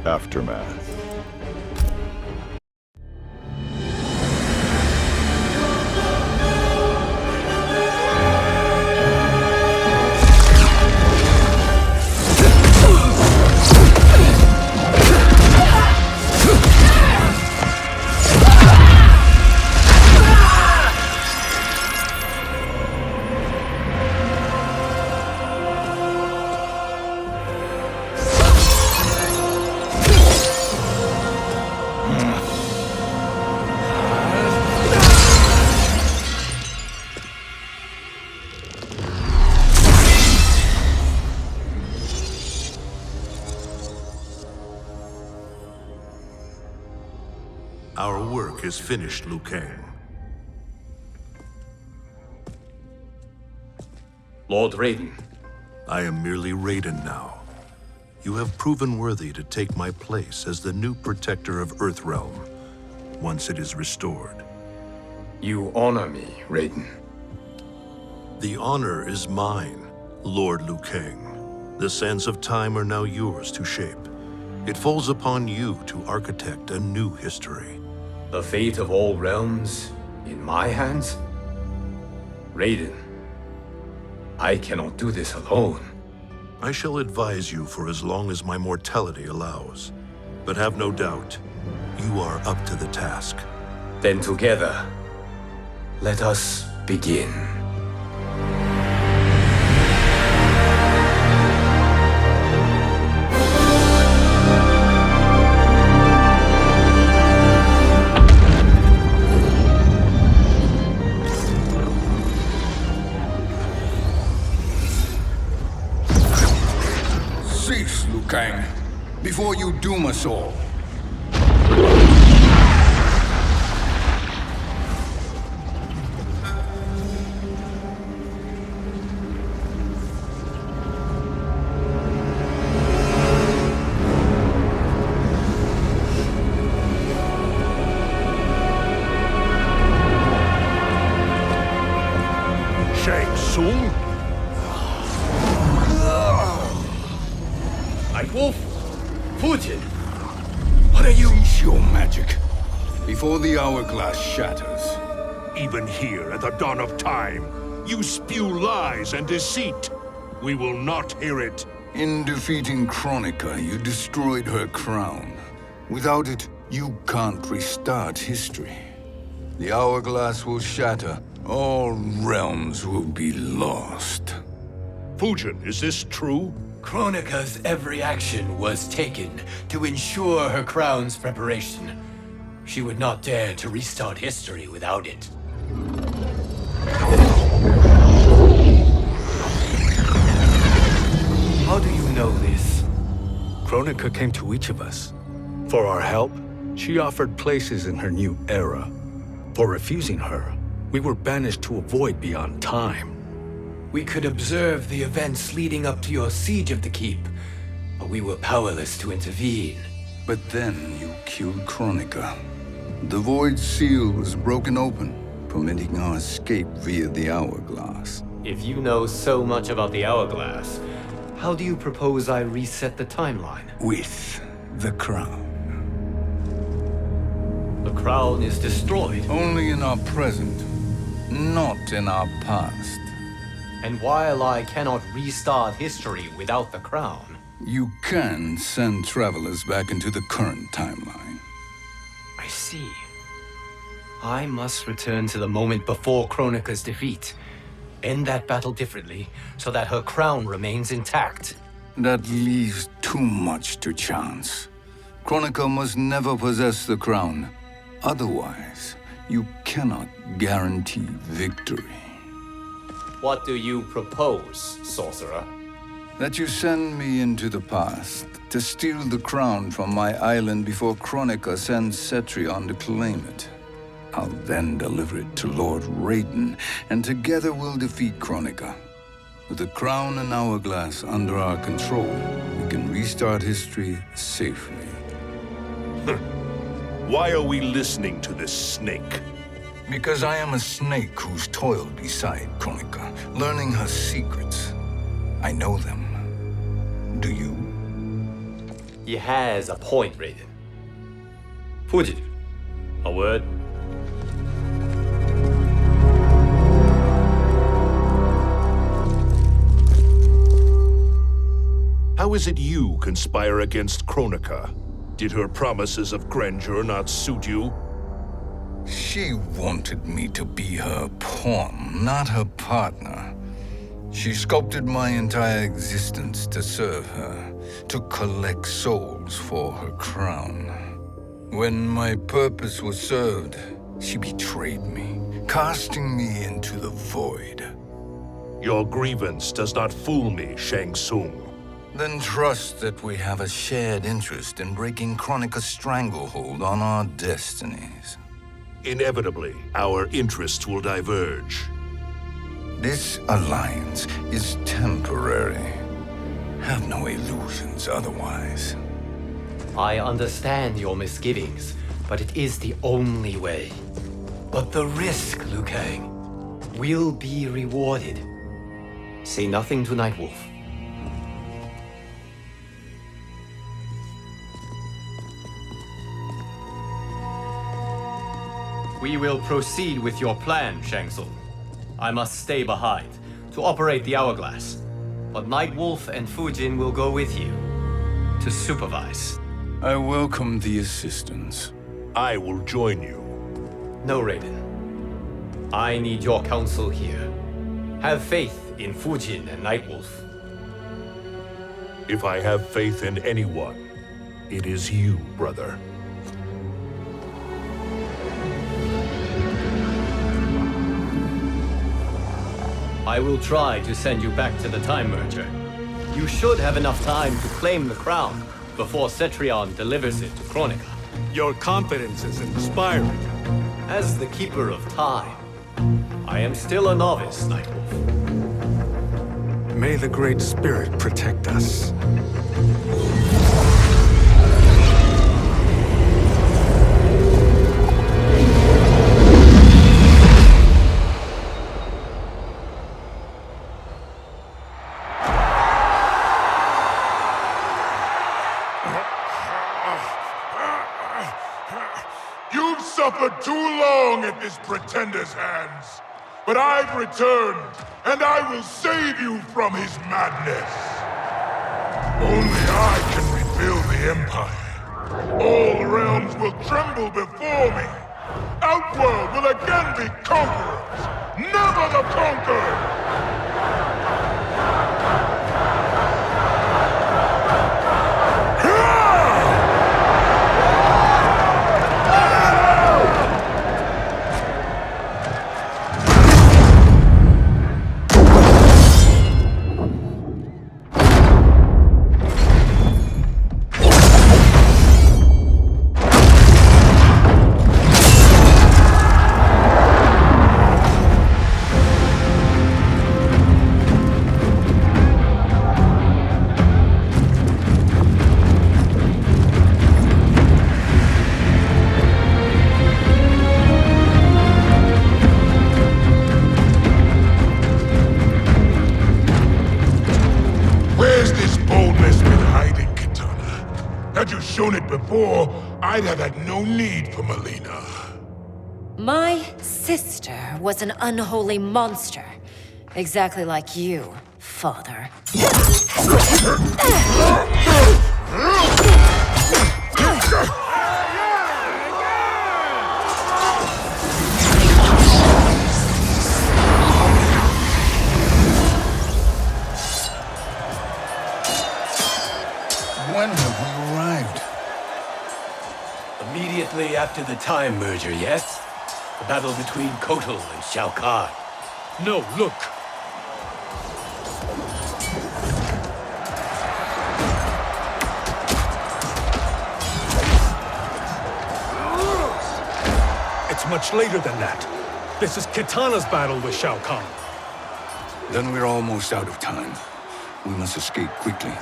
Aftermath. Our work is finished, Liu Kang. Lord Raiden, I am merely Raiden now. You have proven worthy to take my place as the new protector of Earthrealm, once it is restored. you honor me, Raiden. The honor is mine, Lord Liu Kang. The sands of time are now yours to shape. It falls upon you to architect a new history. The fate of all realms in my hands? Raiden, I cannot do this alone. I shall advise you for as long as my mortality allows. But have no doubt, you are up to the task. Then together, let us begin. Cease, Liu Kang, before you doom us all. Shang Tsung? Wolf, Putin, what are you? Cease your magic, before the hourglass shatters. Even here at the dawn of time, you spew lies and deceit. We will not hear it. In defeating Kronika, you destroyed her crown. Without it, you can't restart history. The hourglass will shatter. All realms will be lost. Fujin, is this true? Kronika's every action was taken to ensure her crown's preparation. She would not dare to restart history without it. How do you know this? Kronika came to each of us. For our help, she offered places in her new era. For refusing her, we were banished to a void beyond time. We could observe the events leading up to your siege of the keep, but we were powerless to intervene. But then you killed Kronika. The void seal was broken open, permitting our escape via the hourglass. If you know so much about the hourglass, how do you propose I reset the timeline? With the crown. The crown is destroyed. Only in our present, not in our past. And while I cannot restart history without the crown, You can send travelers back into the current timeline. I see. I must return to the moment before Kronika's defeat. End that battle differently, so that her crown remains intact. That leaves too much to chance. Kronika must never possess the crown. Otherwise, you cannot guarantee victory. What do you propose, sorcerer? That you send me into the past to steal the crown from my island before Kronika sends Cetrion to claim it. I'll then deliver it to Lord Raiden, and together we'll defeat Kronika. With the crown and hourglass under our control, we can restart history safely. Why are we listening to this snake? Because I am a snake who's toiled beside Kronika, learning her secrets. I know them. Do you? He has a point, Raiden. Fujin, a word? How is it you conspire against Kronika? Did her promises of grandeur not suit you? She wanted me to be her pawn, not her partner. She sculpted my entire existence to serve her, to collect souls for her crown. When my purpose was served, she betrayed me, casting me into the void. Your grievance does not fool me, Shang Tsung. Then trust that we have a shared interest in breaking Kronika's stranglehold on our destinies. Inevitably, our interests will diverge. This alliance is temporary. Have no illusions otherwise. I understand your misgivings, but it is the only way. But the risk, Liu Kang, will be rewarded. Say nothing to Nightwolf. We will proceed with your plan, Shang Tsung. I must stay behind to operate the hourglass. But Nightwolf and Fujin will go with you to supervise. I welcome the assistance. I will join you. No, Raiden. I need your counsel here. Have faith in Fujin and Nightwolf. If I have faith in anyone, it is you, brother. I will try to send you back to the Time Merger. You should have enough time to claim the crown before Cetrion delivers it to Kronika. Your confidence is inspiring. As the Keeper of Time, I am still a novice, Nightwolf. May the Great Spirit protect us. You've suffered too long at this pretender's hands. But I've returned, and I will save you from his madness. Only I can rebuild the Empire. All realms will tremble before me. Outworld will again be conquerors, never the conquered! Had you shown it before, I'd have had no need for Melina. My sister was an unholy monster. Exactly like you, father. When have we arrived? Immediately after the Time Merger, yes? The battle between Kotal and Shao Kahn. No, look! It's much later than that. This is Kitana's battle with Shao Kahn. Then we're almost out of time. We must escape quickly.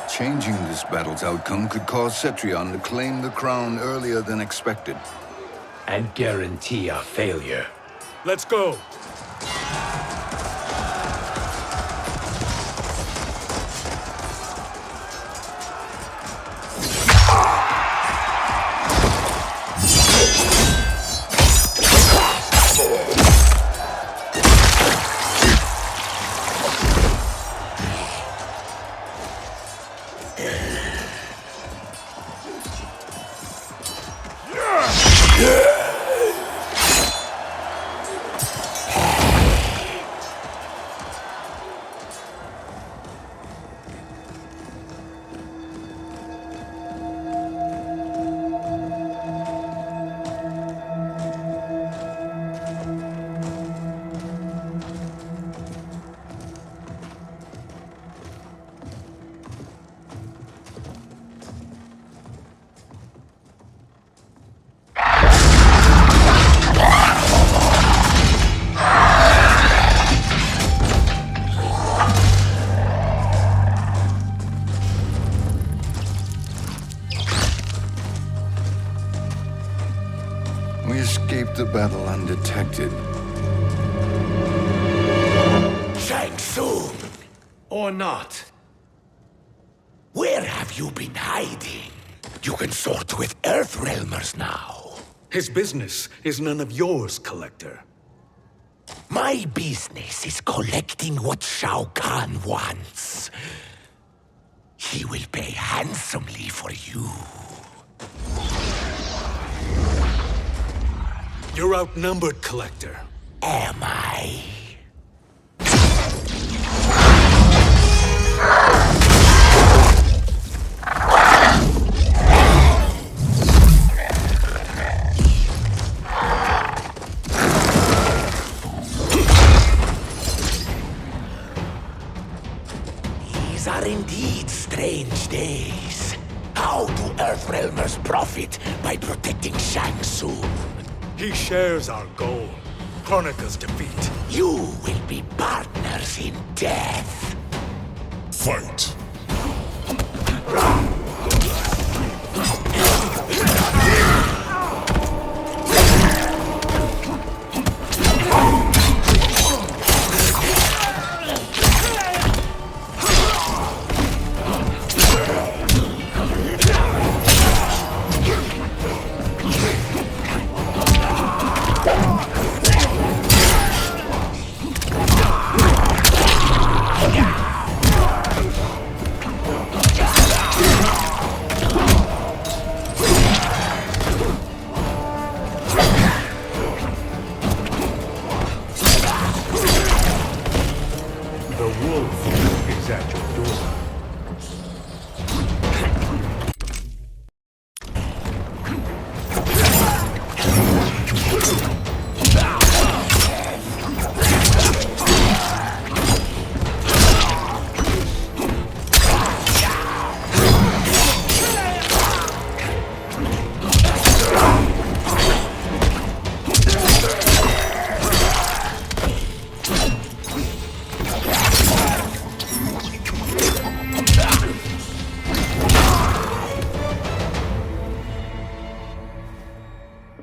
Changing this battle's outcome could cause Cetrion to claim the crown earlier than expected. And guarantee our failure. Let's go! the battle undetected. Shang Tsung! Or not. Where have you been hiding? You can sort with Earthrealmers now. His business is none of yours, Collector. My business is collecting what Shao Kahn wants. He will pay handsomely for you. You're outnumbered, Collector. Am I? These are indeed strange days. How do Earthrealmers profit by protecting Shang Tsung? He shares our goal. Kronika's defeat. You will be partners in death. Fight!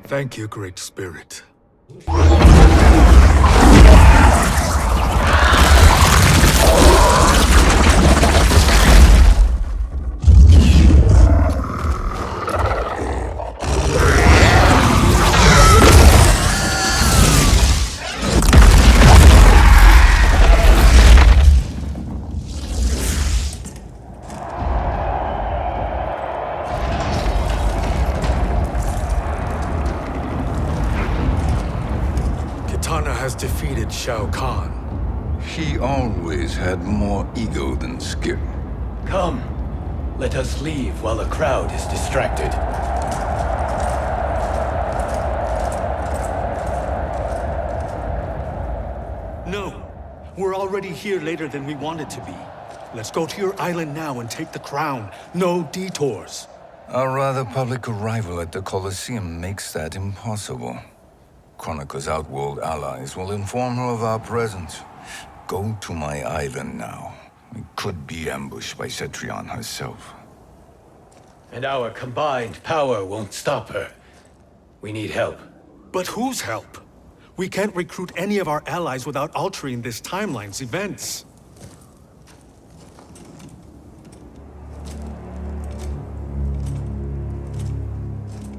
Thank you, Great Spirit. Defeated Shao Kahn. He always had more ego than skill. Come, let us leave while the crowd is distracted. No, we're already here later than we wanted to be. Let's go to your island now and take the crown. No detours. Our rather public arrival at the Colosseum makes that impossible. Kronika's outworld allies will inform her of our presence. Go to my island now. We could be ambushed by Cetrion herself. And our combined power won't stop her. We need help. But whose help? We can't recruit any of our allies without altering this timeline's events.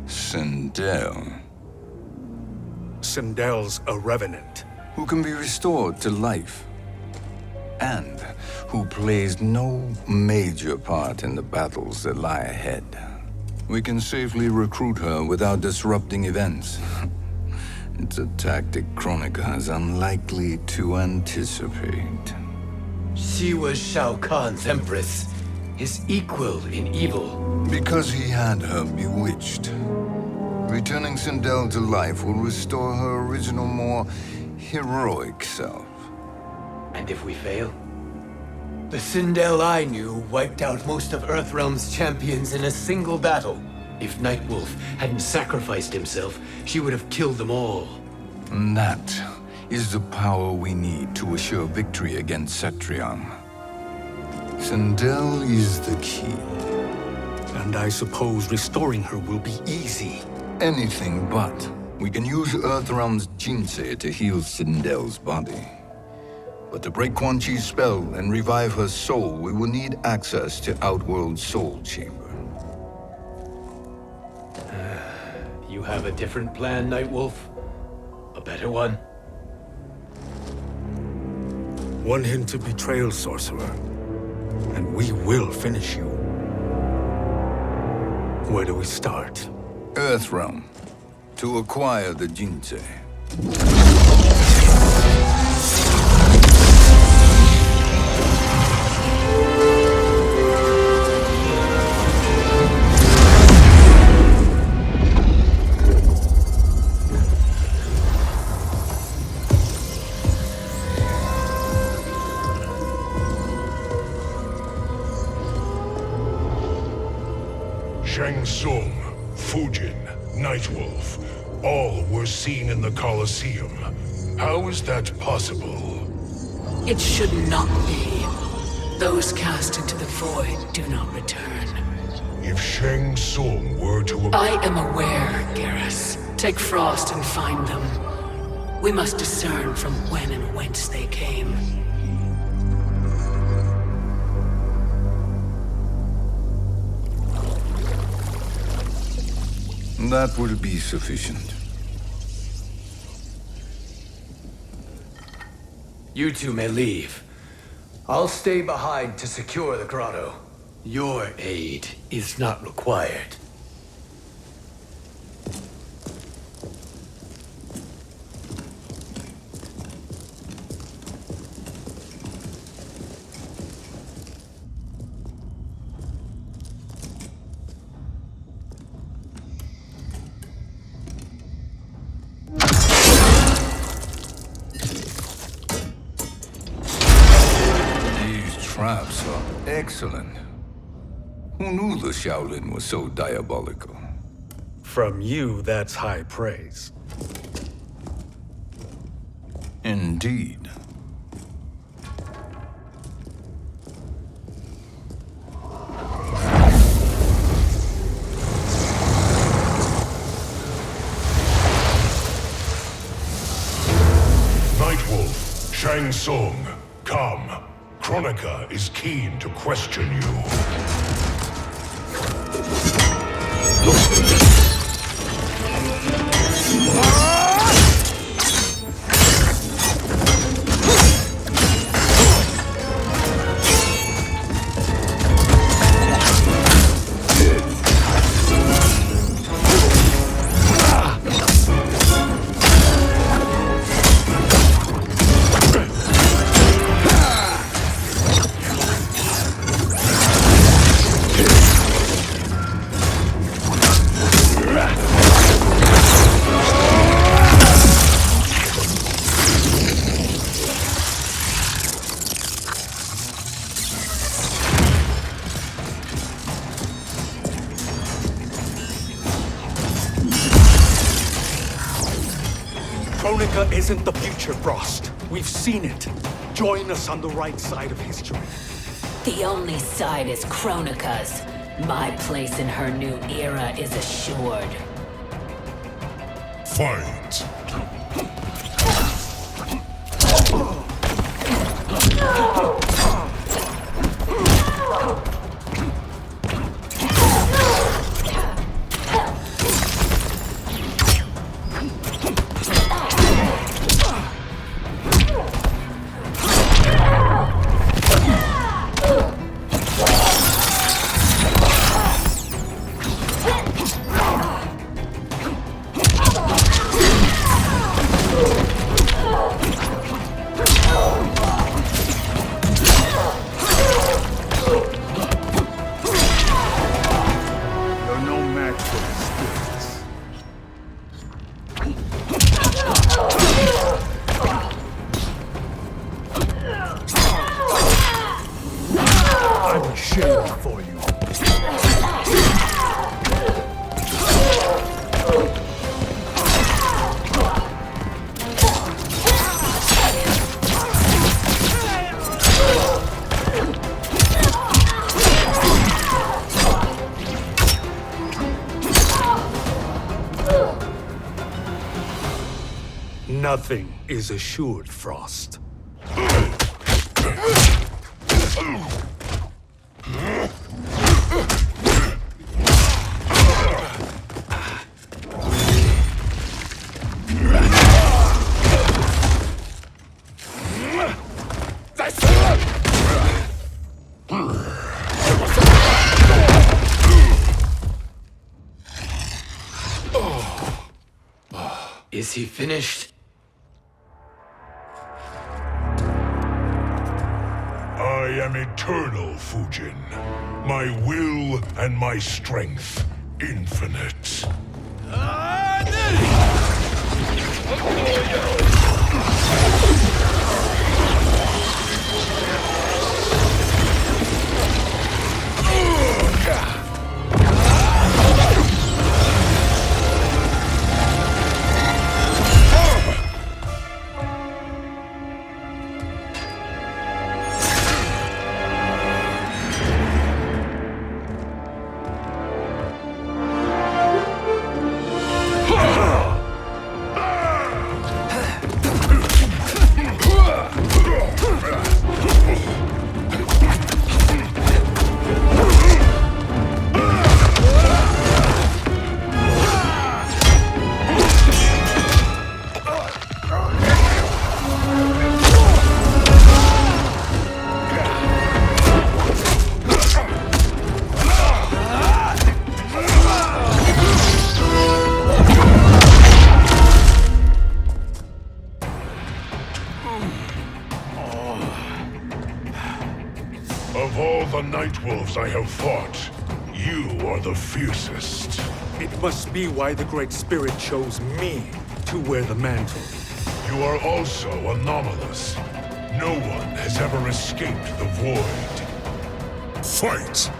Sindel. Sindel's a revenant. Who can be restored to life. And who plays no major part in the battles that lie ahead. We can safely recruit her without disrupting events. It's a tactic Kronika is unlikely to anticipate. She was Shao Kahn's empress, his equal in evil. Because he had her bewitched. Returning Sindel to life will restore her original, more heroic self. And if we fail? The Sindel I knew wiped out most of Earthrealm's champions in a single battle. If Nightwolf hadn't sacrificed himself, she would have killed them all. And that is the power we need to assure victory against Cetrion. Sindel is the key. And I suppose restoring her will be easy. Anything but. We can use Earthrealm's Jinsei to heal Sindel's body. But to break Quan Chi's spell and revive her soul, we will need access to Outworld's Soul Chamber. You have a different plan, Nightwolf? A better one? One hint of betrayal, sorcerer, and we will finish you. Where do we start? Earthrealm. To acquire the Jinsei. Shang Tsung, Fujin, Nightwolf, all were seen in the Colosseum. How is that possible? It should not be. Those cast into the void do not return. If Shang Tsung were to... I am aware, Garrus. Take Frost and find them. We must discern from when and whence they came. That will be sufficient. You two may leave. I'll stay behind to secure the grotto. Your aid is not required. Traps are excellent. Who knew the Shaolin was so diabolical? From you, that's high praise. Indeed. Nightwolf, Shang Tsung, come. Kronika is keen to question you. Kronika isn't the future, Frost. We've seen it. Join us on the right side of history. The only side is Kronika's. My place in her new era is assured. Fight! Nothing is assured, Frost. Is he finished? I am eternal, Fujin. My will and my strength infinite. Of all the Nightwolves I have fought, you are the fiercest. It must be why the Great Spirit chose me to wear the mantle. You are also anomalous. No one has ever escaped the void. Fight!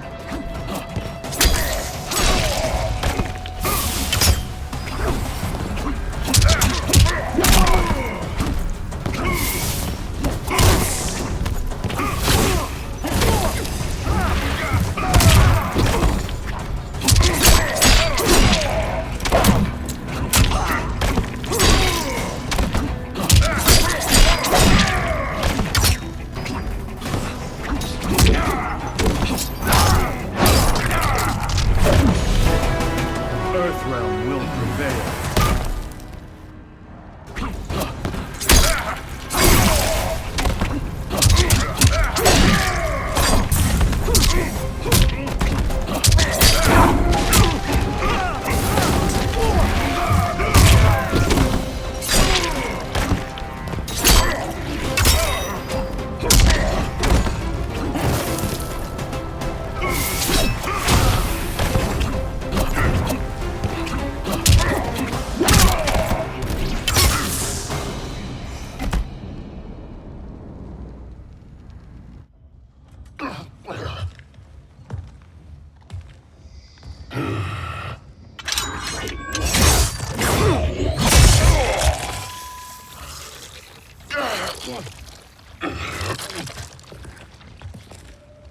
Earthrealm will prevail.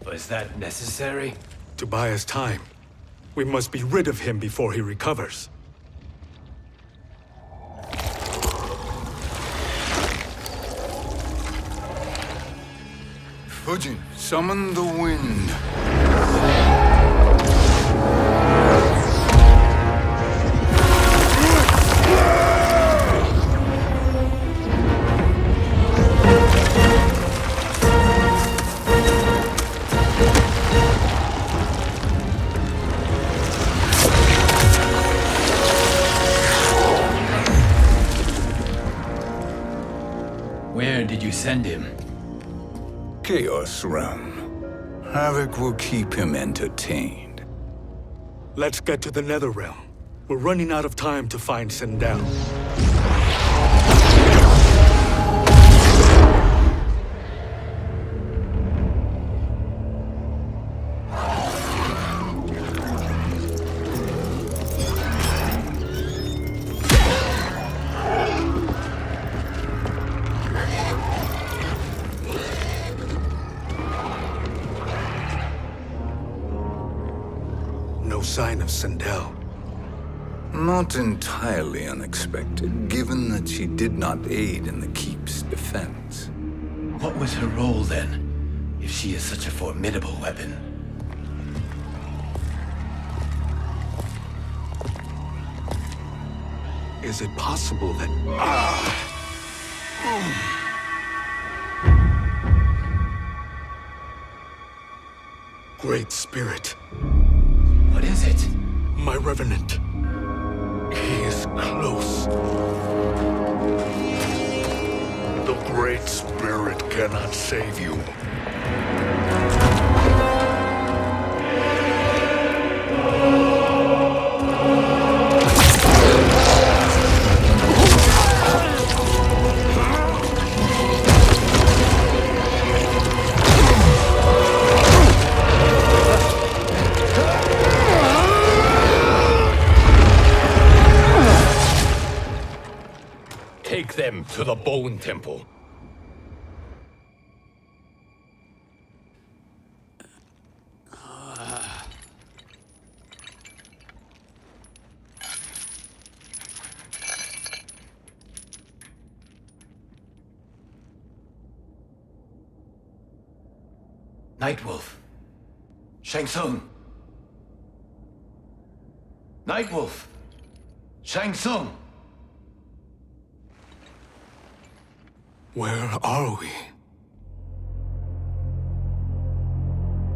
Was that necessary? To buy us time. We must be rid of him before he recovers. Fujin, summon the wind. Where did you send him? Chaos Realm. Havoc will keep him entertained. Let's get to the Netherrealm. We're running out of time to find Sindel. No sign of Sindel. Not entirely unexpected, given that she did not aid in the keep's defense. What was her role then, if she is such a formidable weapon? Is it possible that... Great Spirit. What is it? My Revenant. He is close. The Great Spirit cannot save you. Take them to the Bone Temple. Nightwolf. Shang Tsung. Nightwolf. Shang Tsung. Where are we?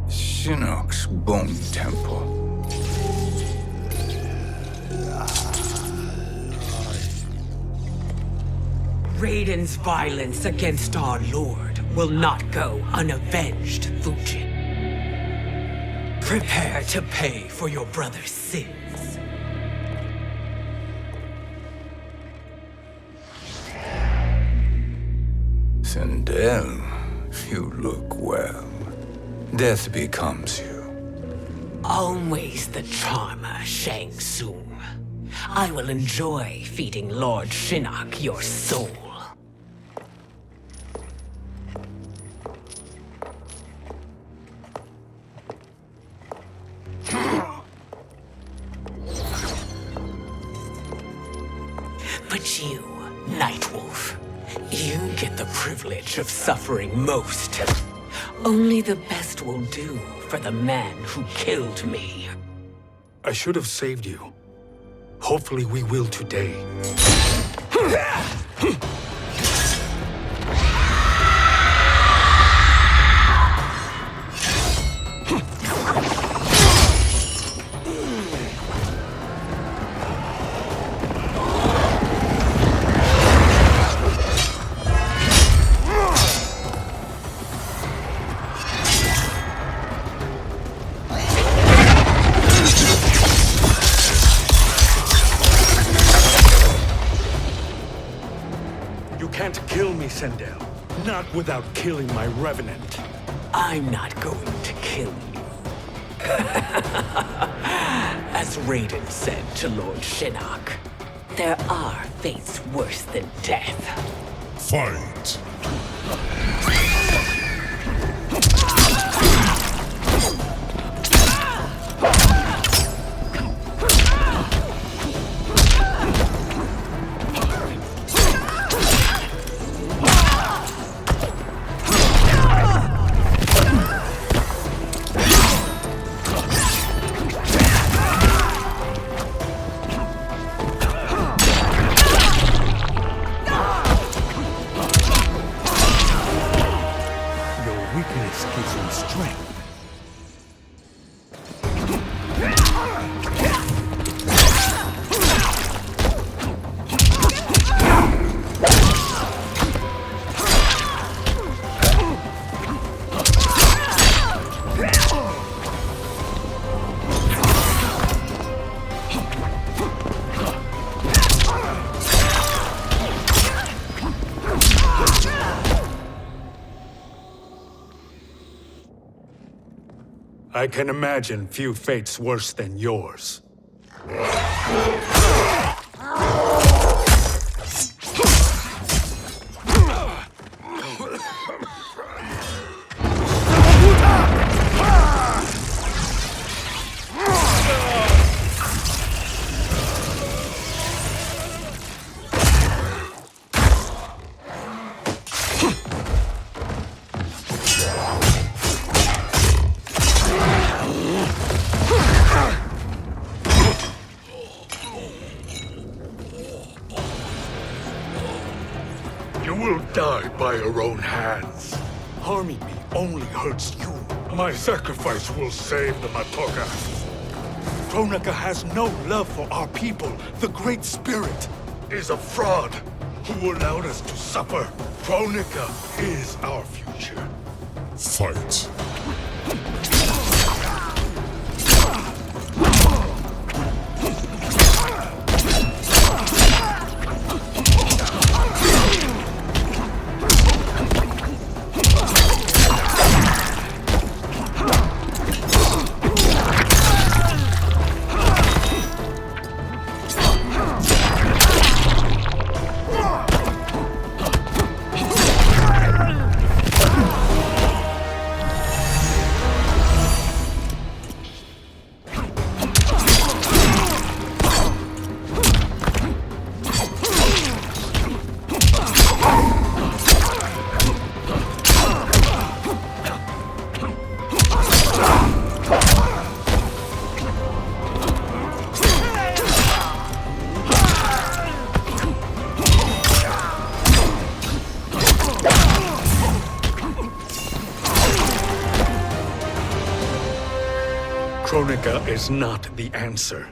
Shinnok's Bone Temple. Raiden's violence against our Lord will not go unavenged, Fujin. Prepare to pay for your brother's sins. Sindel, you look well. Death becomes you. Always the charmer, Shang Tsung. I will enjoy feeding Lord Shinnok your soul. But you, Nightwolf, you get the privilege of suffering most. Only the best will do for the man who killed me. I should have saved you. Hopefully we will today. Sindel, not without killing my Revenant. I'm not going to kill you. As Raiden said to Lord Shinnok, there are fates worse than death. Fight! I can imagine few fates worse than yours. by your own hands. Harming me only hurts you. My sacrifice will save the mr.x. Kronika has no love for our people. The Great Spirit is a fraud who allowed us to suffer. Kronika is our future. Fight. Kronika is not the answer.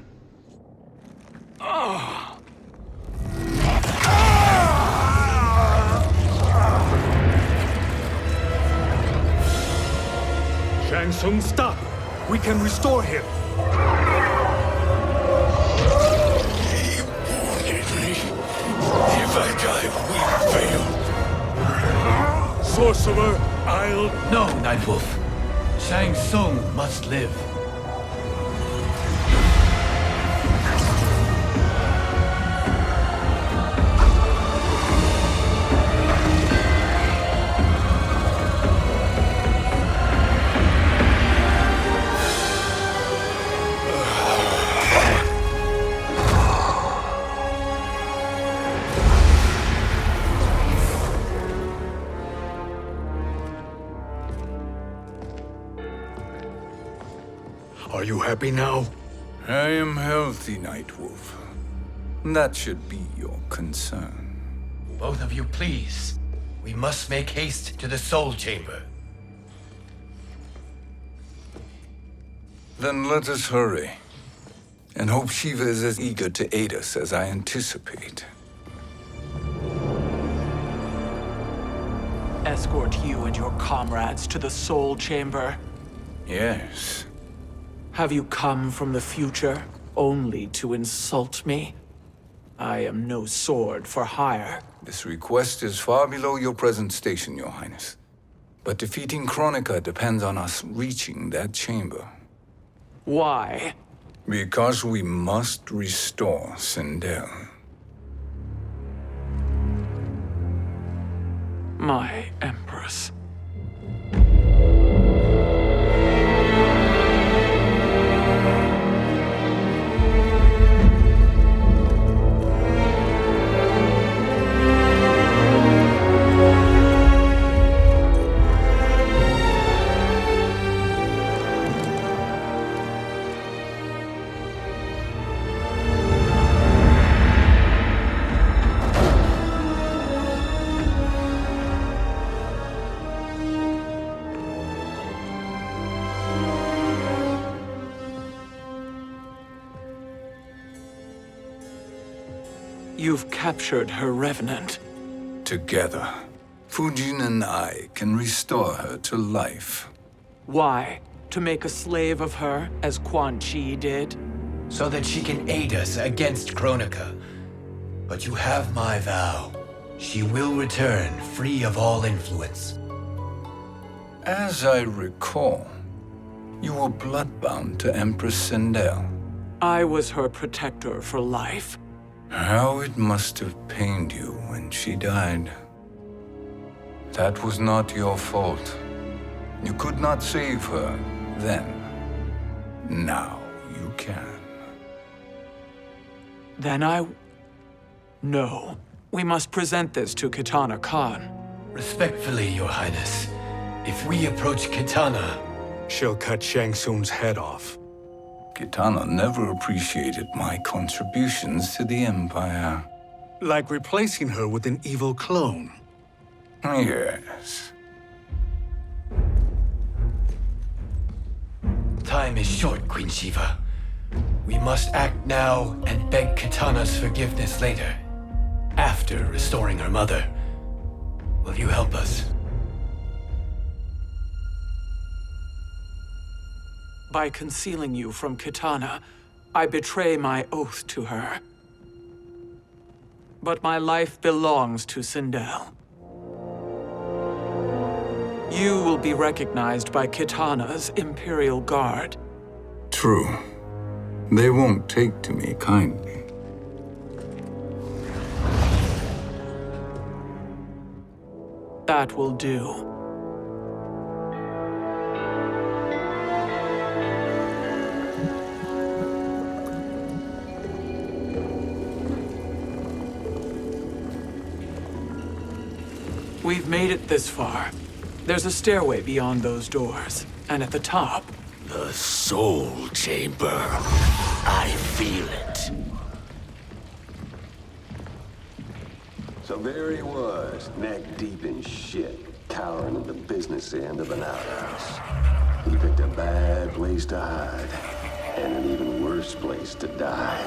Shang Tsung, stop! We can restore him! He warned me. If I die, we fail. Sorcerer, I'll... No, Nightwolf. Shang Tsung must live. Are you happy now? I am healthy, Nightwolf. That should be your concern. Both of you, please. We must make haste to the Soul Chamber. Then let us hurry. And hope Shiva is as eager to aid us as I anticipate. Escort you and your comrades to the Soul Chamber. Yes. Have you come from the future only to insult me? I am no sword for hire. This request is far below your present station, Your Highness. But defeating Kronika depends on us reaching that chamber. Why? Because we must restore Sindel. My Empress. You've captured her revenant. Together, Fujin and I can restore her to life. Why? To make a slave of her, as Quan Chi did? So that she can aid us against Kronika. But you have my vow. She will return free of all influence. As I recall, you were bloodbound to Empress Sindel. I was her protector for life. How it must have pained you when she died. That was not your fault. You could not save her then. Now you can. Then No. We must present this to Kitana Khan. Respectfully, Your Highness, if we approach Kitana... She'll cut Shang Tsung's head off. Kitana never appreciated my contributions to the Empire. Like replacing her with an evil clone. Yes. Time is short, Queen Shiva. We must act now and beg Kitana's forgiveness later, after restoring her mother. Will you help us? By concealing you from Kitana, I betray my oath to her. But my life belongs to Sindel. You will be recognized by Kitana's Imperial Guard. True. They won't take to me kindly. That will do. We've made it this far. There's a stairway beyond those doors, and at the top... The Soul Chamber. I feel it. So there he was, neck deep in shit, cowering at the business end of an outhouse. He picked a bad place to hide, and an even worse place to die.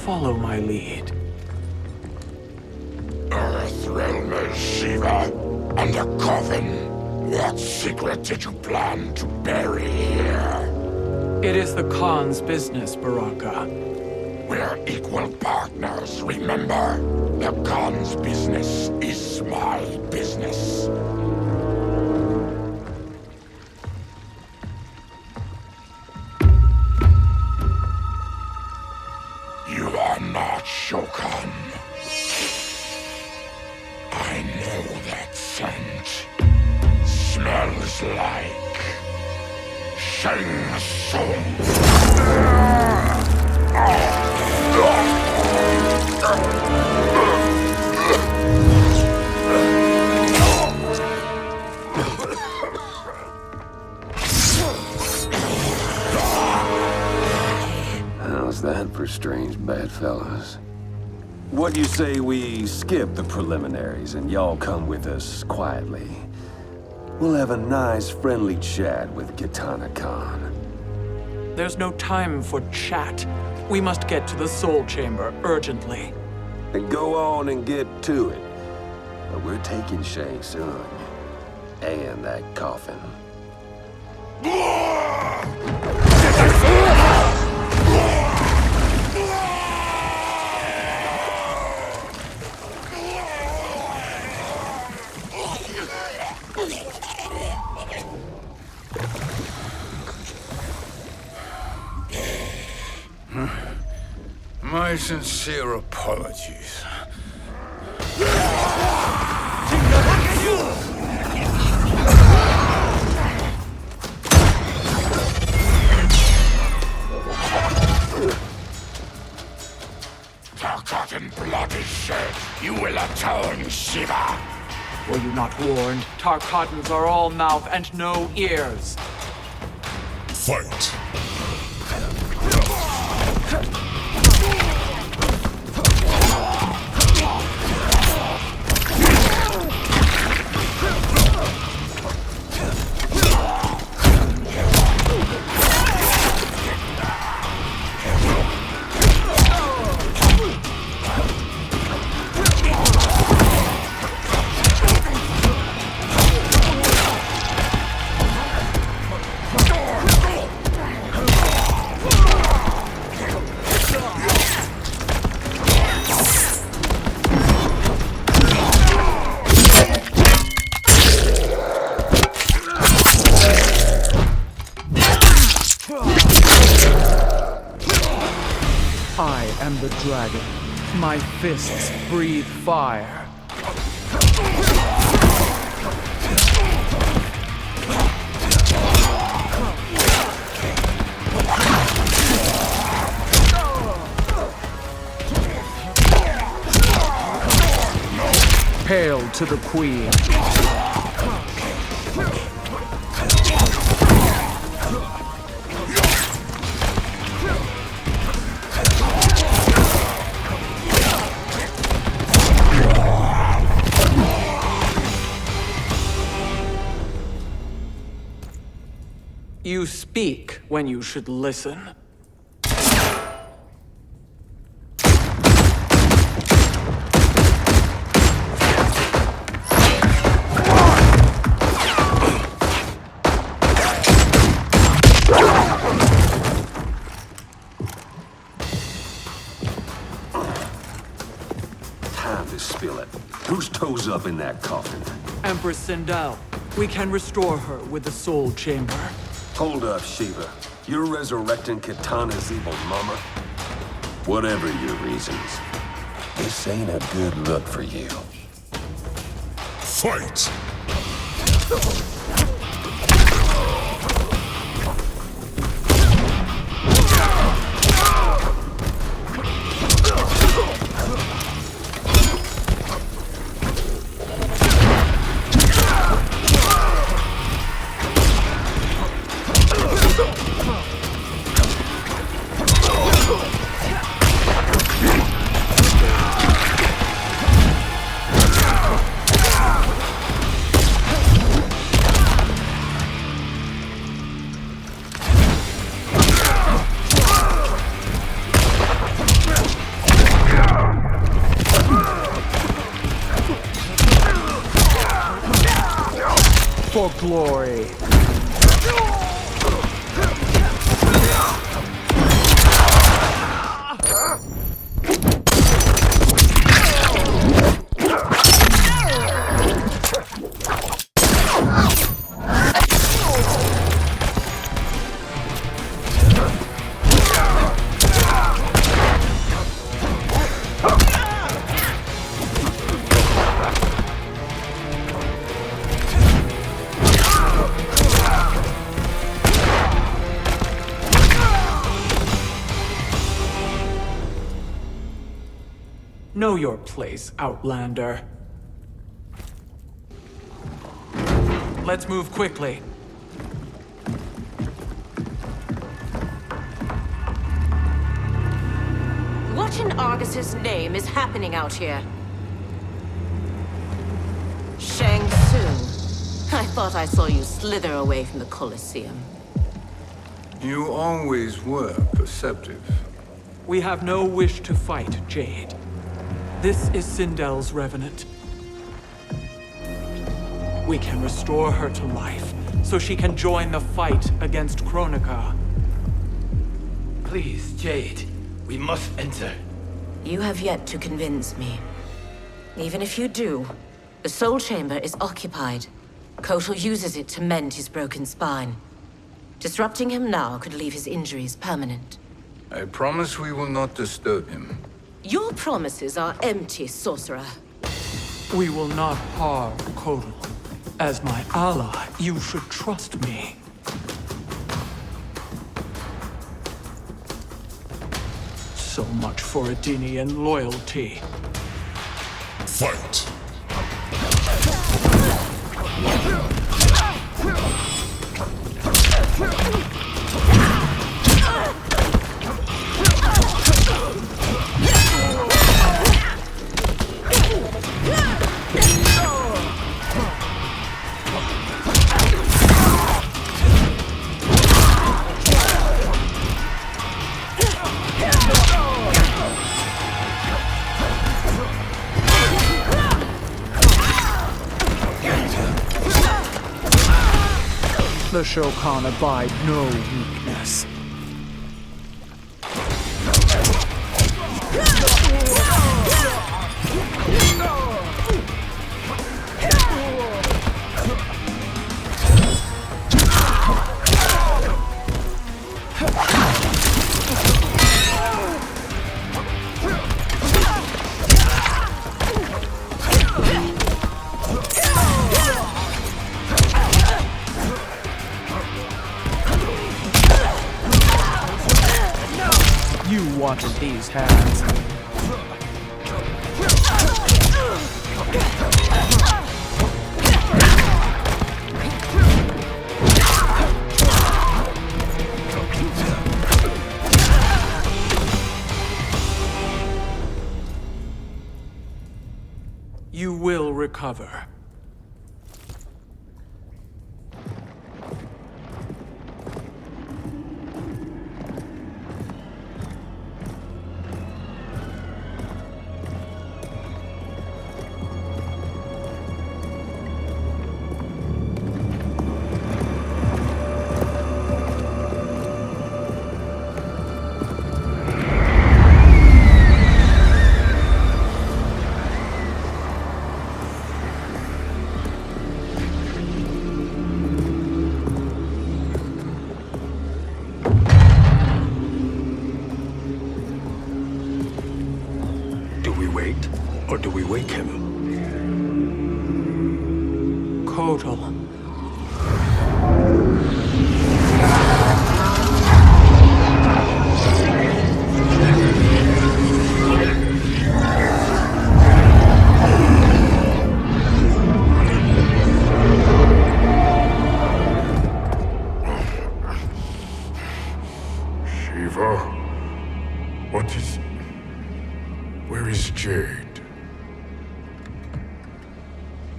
Follow my lead. Earthrealm is Shiva, and a coffin. What secret did you plan to bury here? It is the Khan's business, Baraka. We're equal partners, remember? The Khan's business is my business. You are not Shokan. I know that scent. Smells like Shang Tsung. How's that for strange bedfellows? What do you say we skip the preliminaries and y'all come with us quietly? We'll have a nice friendly chat with Kitana Khan. There's no time for chat. We must get to the Soul Chamber urgently. Then go on and get to it. But we're taking Shang Tsung. And that coffin. My sincere apologies. Tarkat and blood is shed. You will atone, Shiva. Were you not warned? Tarkatans are all mouth and no ears. Fight. I am the dragon. My fists breathe fire. to the Queen. You speak when you should listen. Time to spill it. Whose toes up in that coffin? Empress Sindel, we can restore her with the Soul Chamber. Hold up, Shiva. You're resurrecting Kitana's evil mama? Whatever your reasons, this ain't a good look for you. Fight! For glory. Know your place, Outlander. Let's move quickly. What in Argus's name is happening out here? Shang Tsung. I thought I saw you slither away from the Colosseum. You always were perceptive. We have no wish to fight, Jade. This is Sindel's revenant. We can restore her to life, so she can join the fight against Kronika. Please, Jade, we must enter. You have yet to convince me. Even if you do, the Soul Chamber is occupied. Kotal uses it to mend his broken spine. Disrupting him now could leave his injuries permanent. I promise we will not disturb him. Your promises are empty, sorcerer. We will not harm Kotal. As my ally, you should trust me. So much for Adenian loyalty. Fight! The Shokan abide no weakness. You wanted these hands. recover. Or do we wake him? Kotal. Shiva? What is... Where is Jade?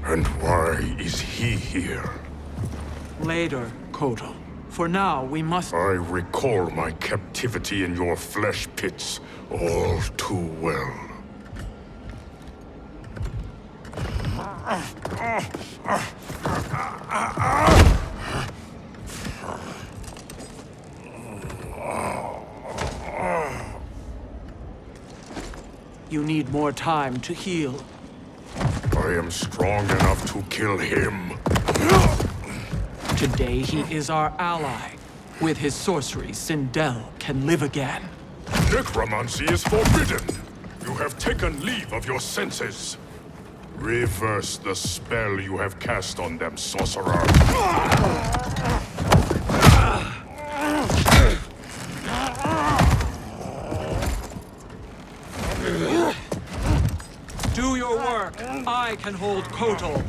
And why is he here? Later, Kotal. For now, we must... I recall my captivity in your flesh pits all too well. You need more time to heal. I am strong enough to kill him. Today he is our ally. With his sorcery, Sindel can live again. Necromancy is forbidden. You have taken leave of your senses. Reverse the spell you have cast on them, sorcerer. Do your work. I can hold Kotal.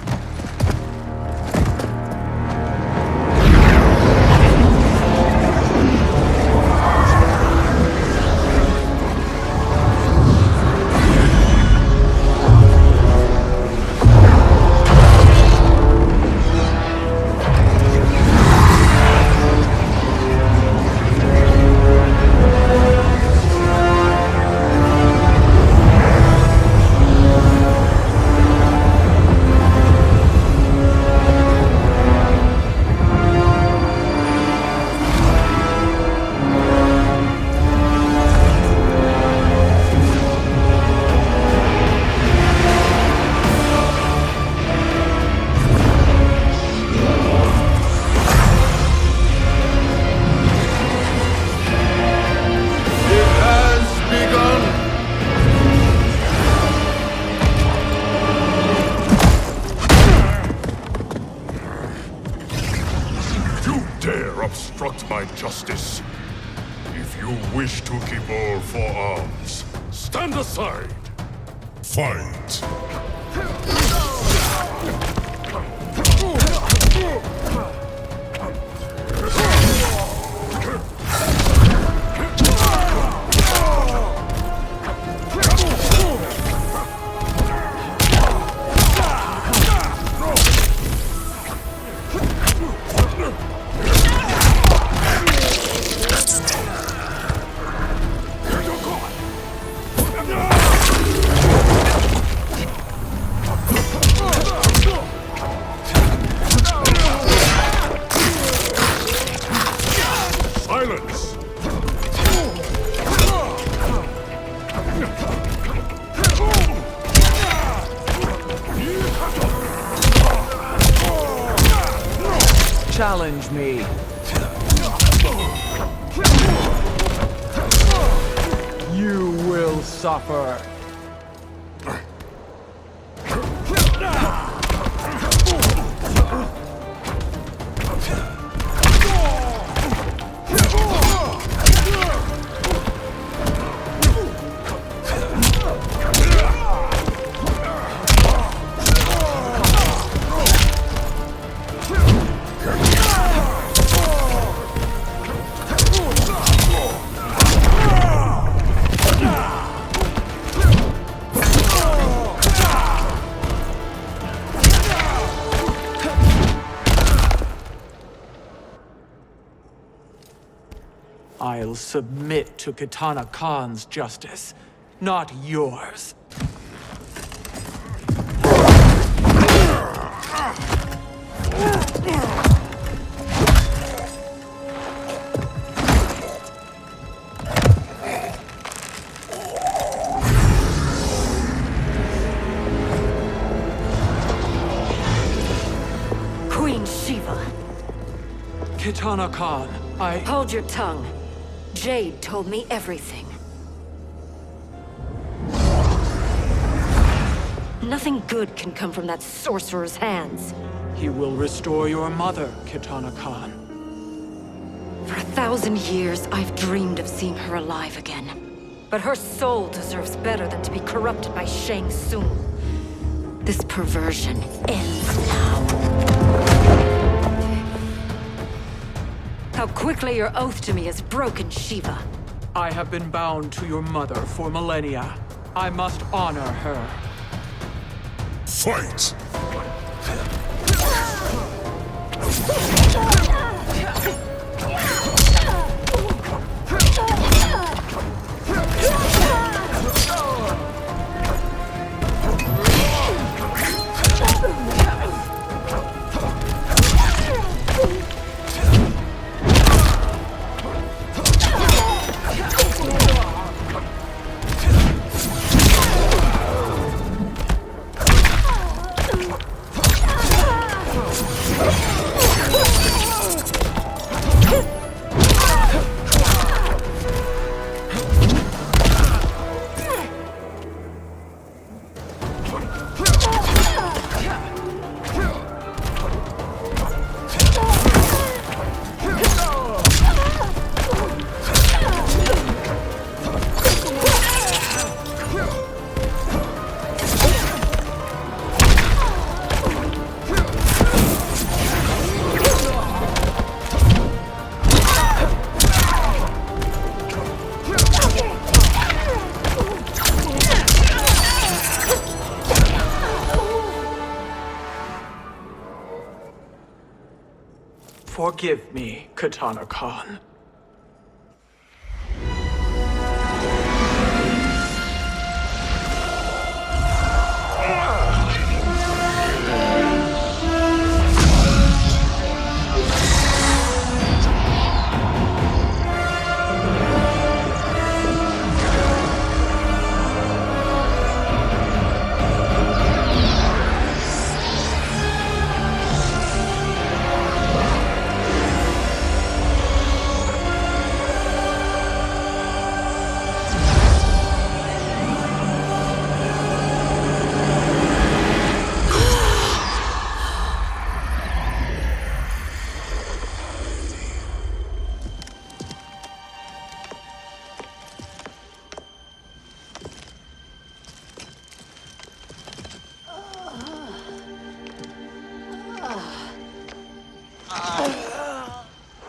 Obstruct my justice. If you wish to keep all four arms, stand aside. Fight. Challenge me. You will suffer. I'll submit to Kitana Khan's justice, not yours. Queen Shiva. Kitana Khan, Hold your tongue. Jade told me everything. Nothing good can come from that sorcerer's hands. He will restore your mother, Kitana Khan. For 1,000 years, I've dreamed of seeing her alive again. But her soul deserves better than to be corrupted by Shang Tsung. This perversion ends now. How quickly your oath to me is broken, Shiva. I have been bound to your mother for millennia. I must honor her. Fight! Forgive me, Kitana Khan.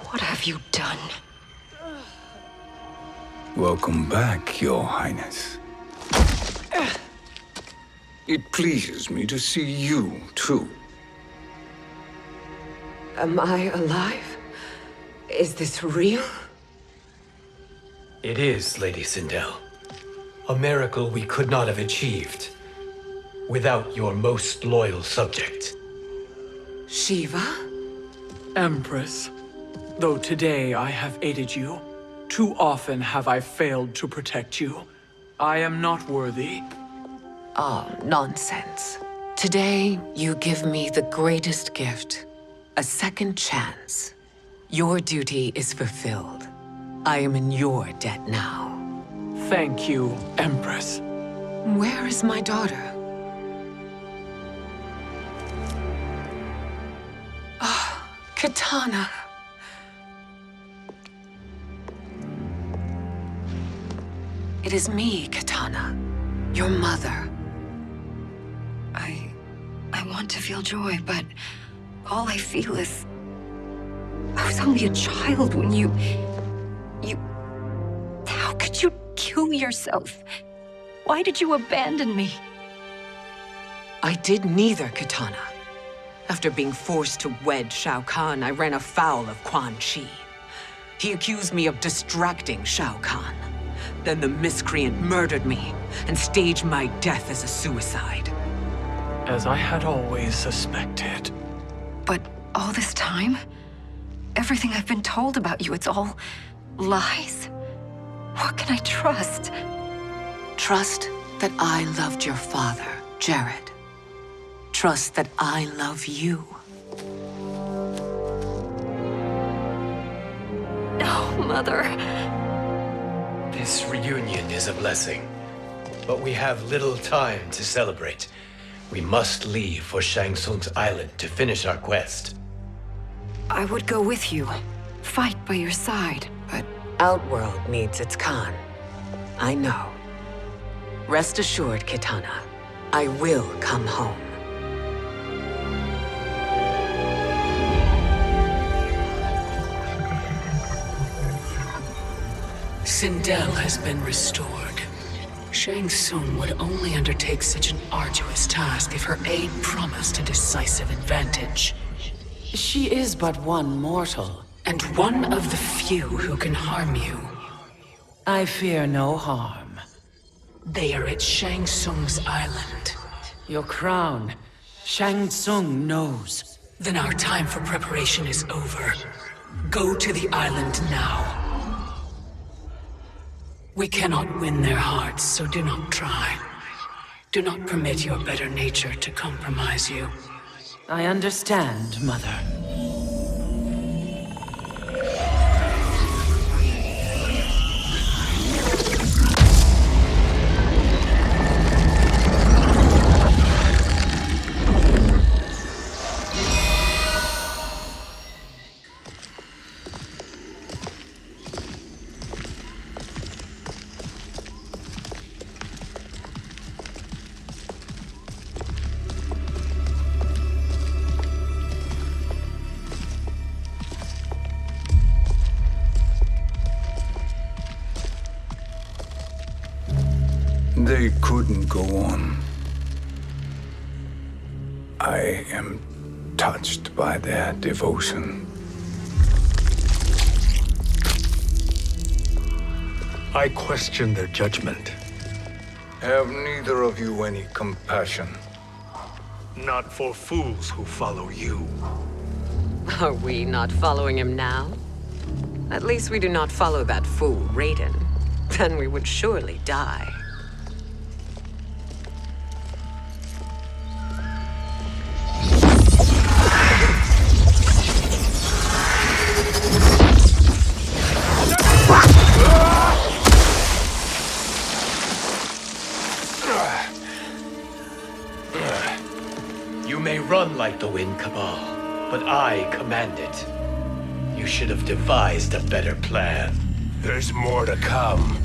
What have you done? Welcome back, Your Highness. It pleases me to see you, too. Am I alive? Is this real? It is, Lady Sindel. A miracle we could not have achieved without your most loyal subject. Shiva? Empress, though today I have aided you, too often have I failed to protect you. I am not worthy. Oh, nonsense. Today, you give me the greatest gift. A second chance. Your duty is fulfilled. I am in your debt now. Thank you, Empress. Where is my daughter? Ah, Kitana. It is me, Kitana. Your mother. I want to feel joy, but all I feel is... I was only a child when you... How could you kill yourself? Why did you abandon me? I did neither, Kitana. After being forced to wed Shao Kahn, I ran afoul of Quan Chi. He accused me of distracting Shao Kahn. Then the miscreant murdered me and staged my death as a suicide. As I had always suspected. But all this time? Everything I've been told about you, it's all lies? What can I trust? Trust that I loved your father, Jared. Trust that I love you. Oh, Mother. This reunion is a blessing, but we have little time to celebrate. We must leave for Shang Tsung's island to finish our quest. I would go with you, fight by your side, but... Outworld needs its Khan. I know. Rest assured, Kitana. I will come home. Sindel has been restored. Shang Tsung would only undertake such an arduous task if her aid promised a decisive advantage. She is but one mortal, and one of the few who can harm you. I fear no harm. They are at Shang Tsung's island. Your crown, Shang Tsung knows. Then our time for preparation is over. Go to the island now. We cannot win their hearts, so do not try. Do not permit your better nature to compromise you. I understand, Mother. They couldn't go on. I am touched by their devotion. I question their judgment. Have neither of you any compassion? Not for fools who follow you. Are we not following him now? At least we do not follow that fool, Raiden. Then we would surely die. You may run like the wind, Cabal, but I command it. You should have devised a better plan. There's more to come.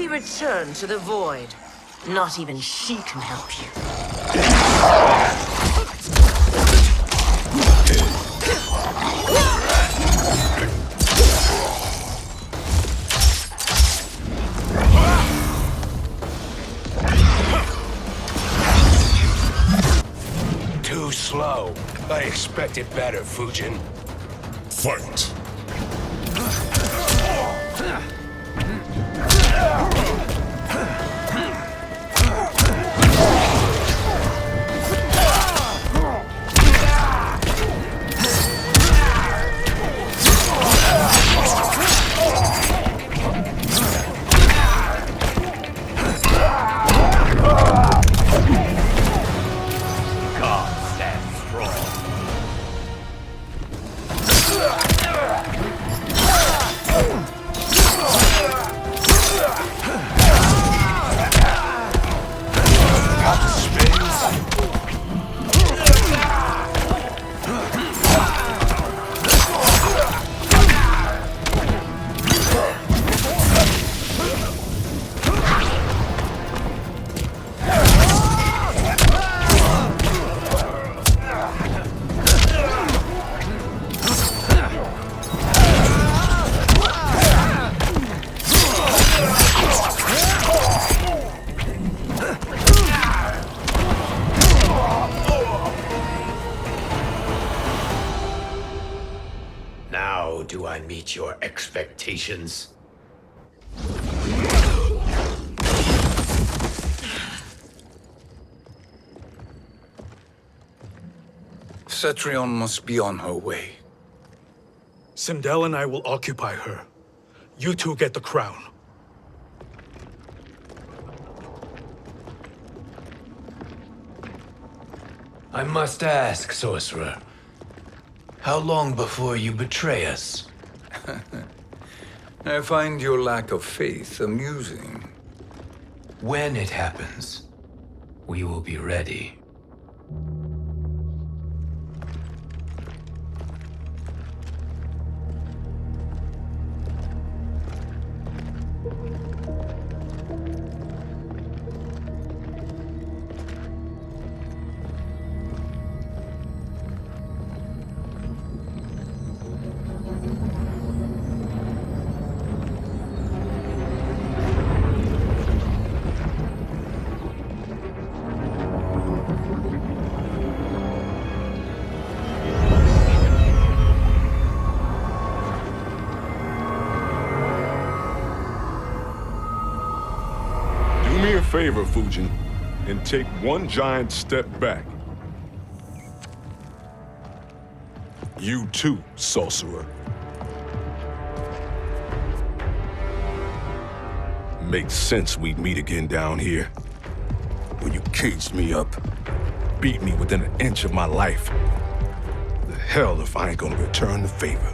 Return to the void. Not even she can help you. Too slow. I expected better, Fujin. Fight! Now do I meet your expectations? Cetrion must be on her way. Sindel and I will occupy her. You two get the crown. I must ask, sorcerer. How long before you betray us? I find your lack of faith amusing. When it happens, we will be ready. Do me a favor, Fujin, and take one giant step back. You too, sorcerer. Makes sense we'd meet again down here. When you caged me up, beat me within an inch of my life. The hell if I ain't gonna return the favor.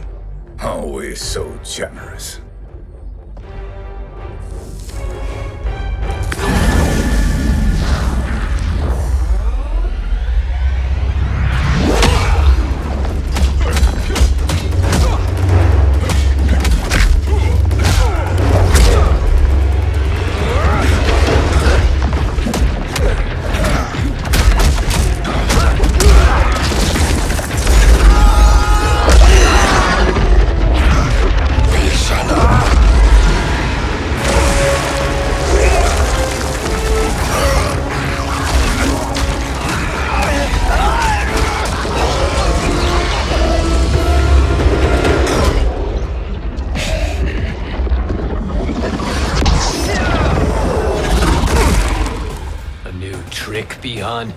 Always so generous. Beyond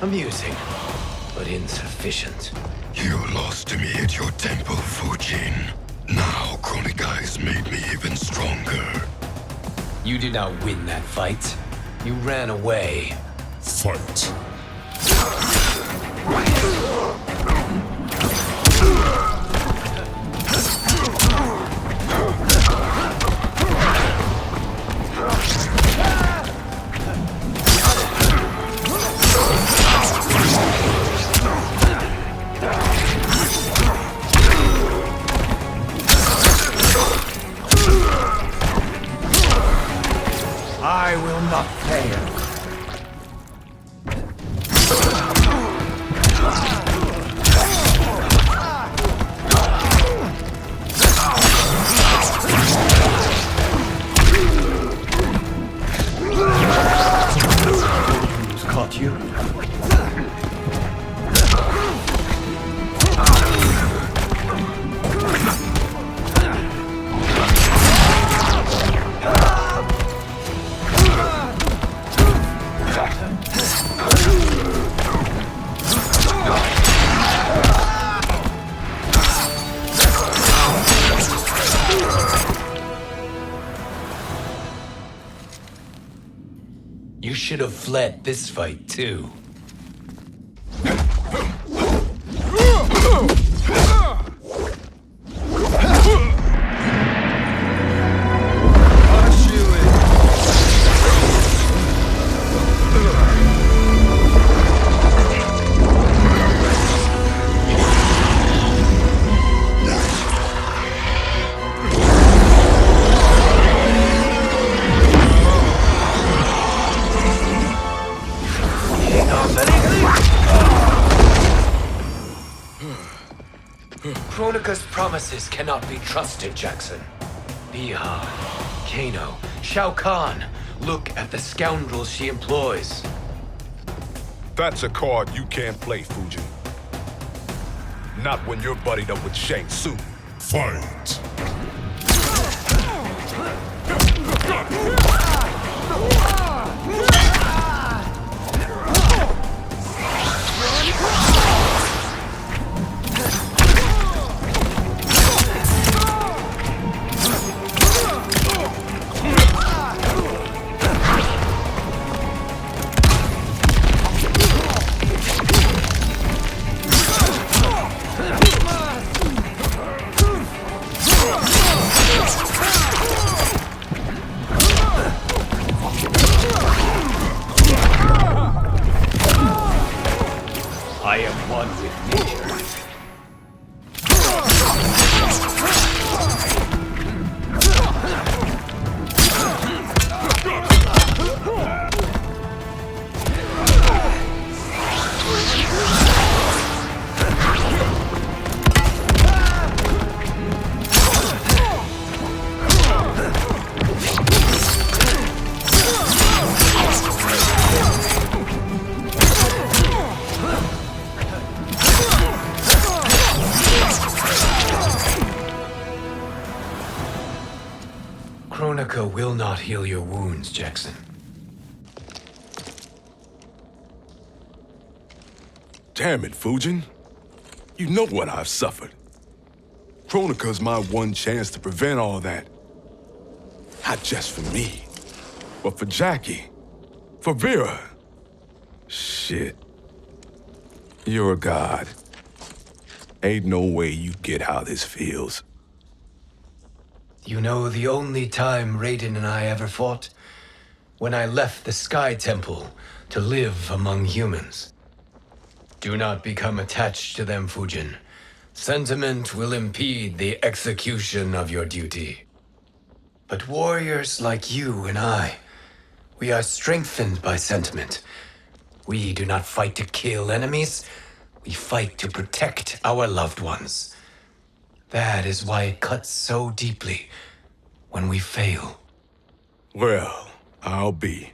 amusing, but insufficient. You lost to me at your temple, Fujin. Now Kronika has made me even stronger. You did not win that fight. You ran away. Fight. I will not fail. Who's caught you? You should have fled this fight, too. Kronika's promises cannot be trusted, Jackson. Bihan, Kano, Shao Kahn. Look at the scoundrels she employs. That's a card you can't play, Fujin. Not when you're buddied up with Shang Tsung. Fight! I am one with nature. Kronika will not heal your wounds, Jackson. Damn it, Fujin. You know what I've suffered. Kronika's my one chance to prevent all that. Not just for me, but for Jackie, for Vera. Shit. You're a god. Ain't no way you get how this feels. You know the only time Raiden and I ever fought? When I left the Sky Temple to live among humans. Do not become attached to them, Fujin. Sentiment will impede the execution of your duty. But warriors like you and I, we are strengthened by sentiment. We do not fight to kill enemies. We fight to protect our loved ones. That is why it cuts so deeply when we fail. Well, I'll be.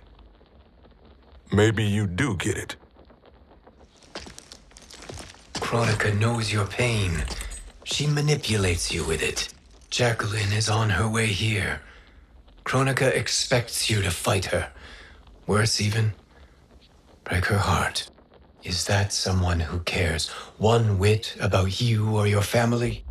Maybe you do get it. Kronika knows your pain. She manipulates you with it. Jacqueline is on her way here. Kronika expects you to fight her. Worse even, break her heart. Is that someone who cares one whit about you or your family?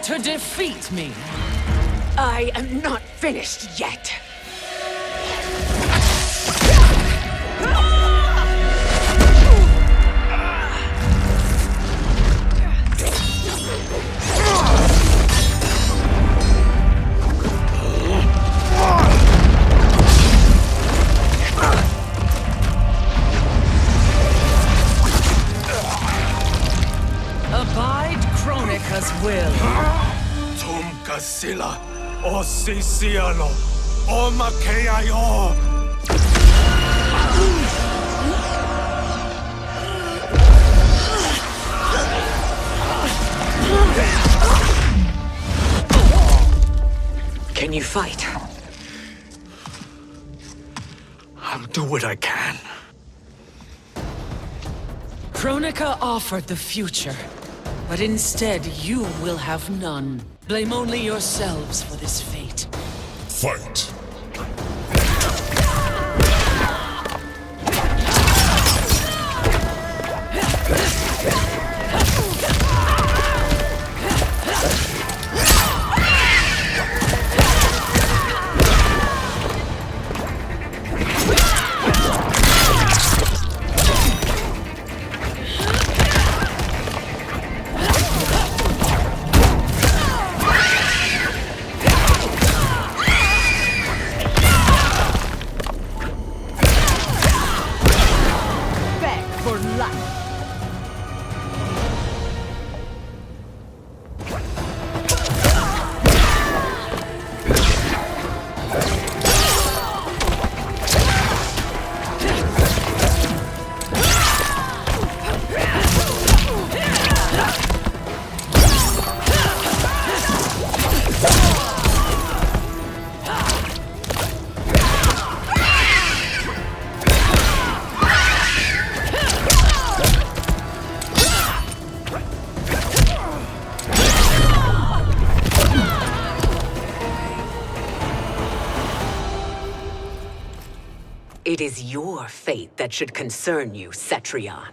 To defeat me. I am not finished yet. Abide Kronika's will. Sila, o Sisialo, o Makeayo. Can you fight? I'll do what I can. Kronika offered the future, but instead you will have none. Blame only yourselves for this fate. Fight! It is your fate that should concern you, Cetrion.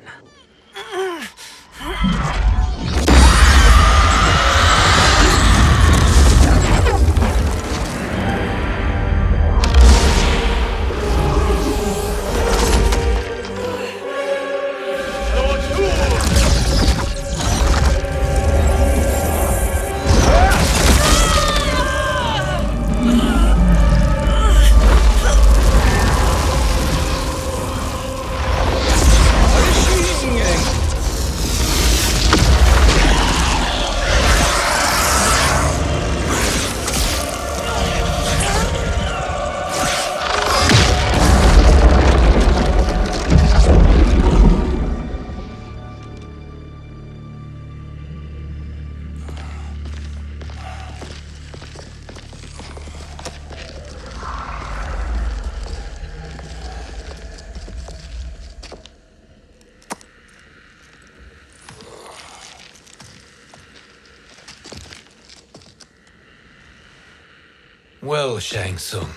Well, Shang Tsung,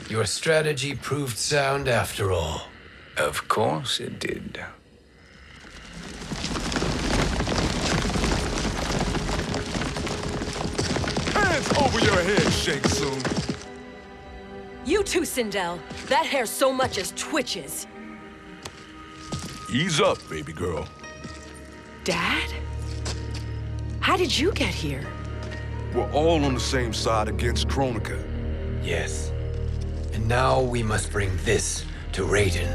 your strategy proved sound after all. Of course it did. Hands over your head, Shang Tsung. You too, Sindel. That hair so much as twitches. Ease up, baby girl. Dad? How did you get here? We're all on the same side against Kronika. Yes. And now we must bring this to Raiden.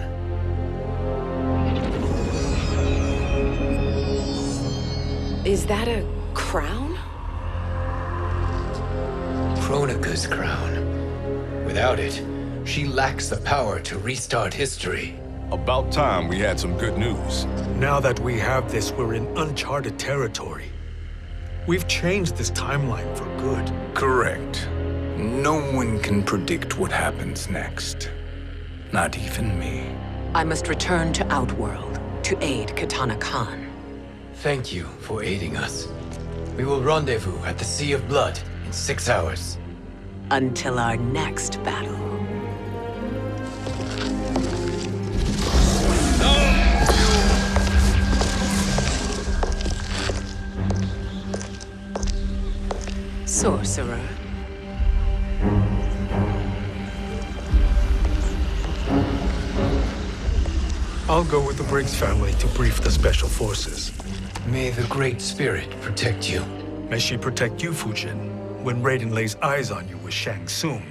Is that a crown? Kronika's crown. Without it, she lacks the power to restart history. About time we had some good news. Now that we have this, we're in uncharted territory. We've changed this timeline for good. Correct. No one can predict what happens next. Not even me. I must return to Outworld to aid Katana Khan. Thank you for aiding us. We will rendezvous at the Sea of Blood in 6 hours. Until our next battle. Sorcerer. I'll go with the Briggs family to brief the Special Forces. May the Great Spirit protect you. May she protect you, Fujin, when Raiden lays eyes on you with Shang Tsung.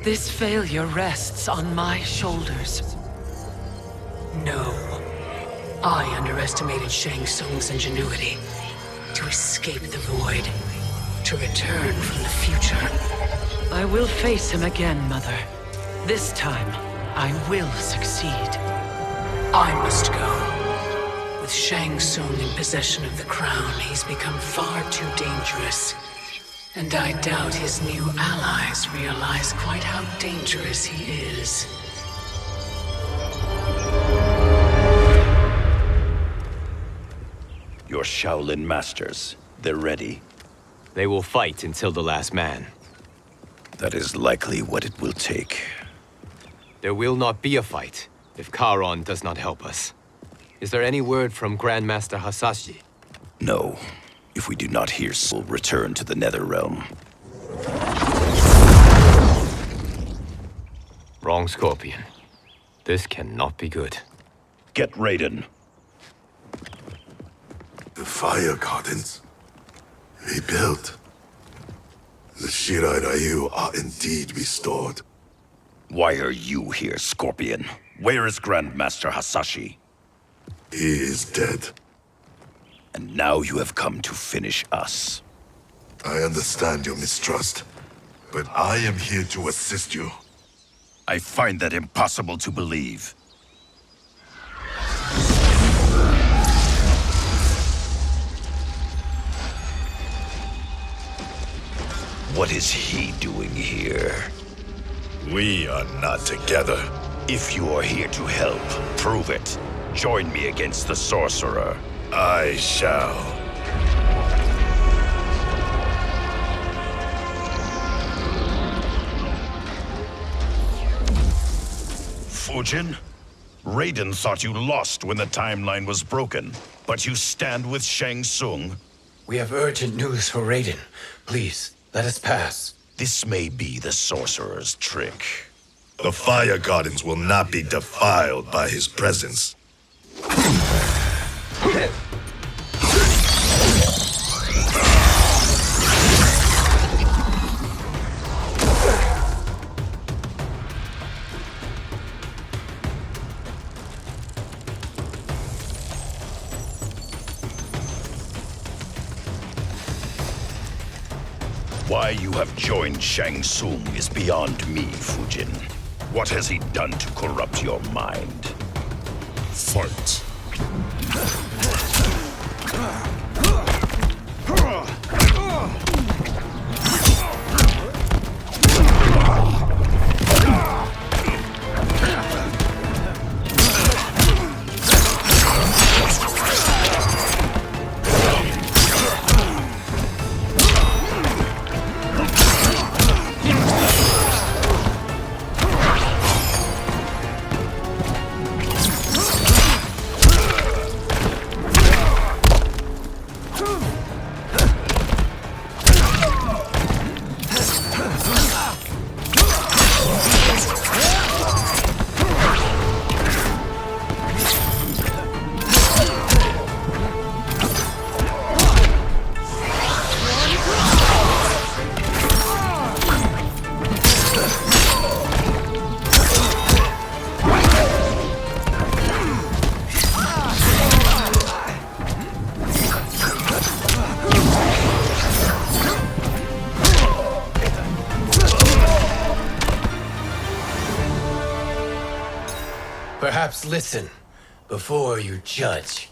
This failure rests on my shoulders. No. I underestimated Shang Tsung's ingenuity. To escape the void. To return from the future. I will face him again, Mother. This time, I will succeed. I must go. With Shang Tsung in possession of the crown, he's become far too dangerous. And I doubt his new allies realize quite how dangerous he is. Your Shaolin masters, they're ready. They will fight until the last man. That is likely what it will take. There will not be a fight if Charon does not help us. Is there any word from Grandmaster Hasashi? No. If we do not hear, we'll return to the Netherrealm. Wrong, Scorpion. This cannot be good. Get Raiden. The fire gardens rebuilt. The Shirai Ryu are indeed restored. Why are you here, Scorpion? Where is Grandmaster Hasashi? He is dead. And now you have come to finish us. I understand your mistrust, but I am here to assist you. I find that impossible to believe. What is he doing here? We are not together. If you are here to help, prove it. Join me against the sorcerer. I shall. Fujin? Raiden thought you lost when the timeline was broken, but you stand with Shang Tsung. We have urgent news for Raiden. Please, let us pass. This may be the sorcerer's trick. The Fire Gardens will not be defiled by his presence. Why you have joined Shang Tsung is beyond me, Fujin. What has he done to corrupt your mind? Fight. Perhaps listen before you judge.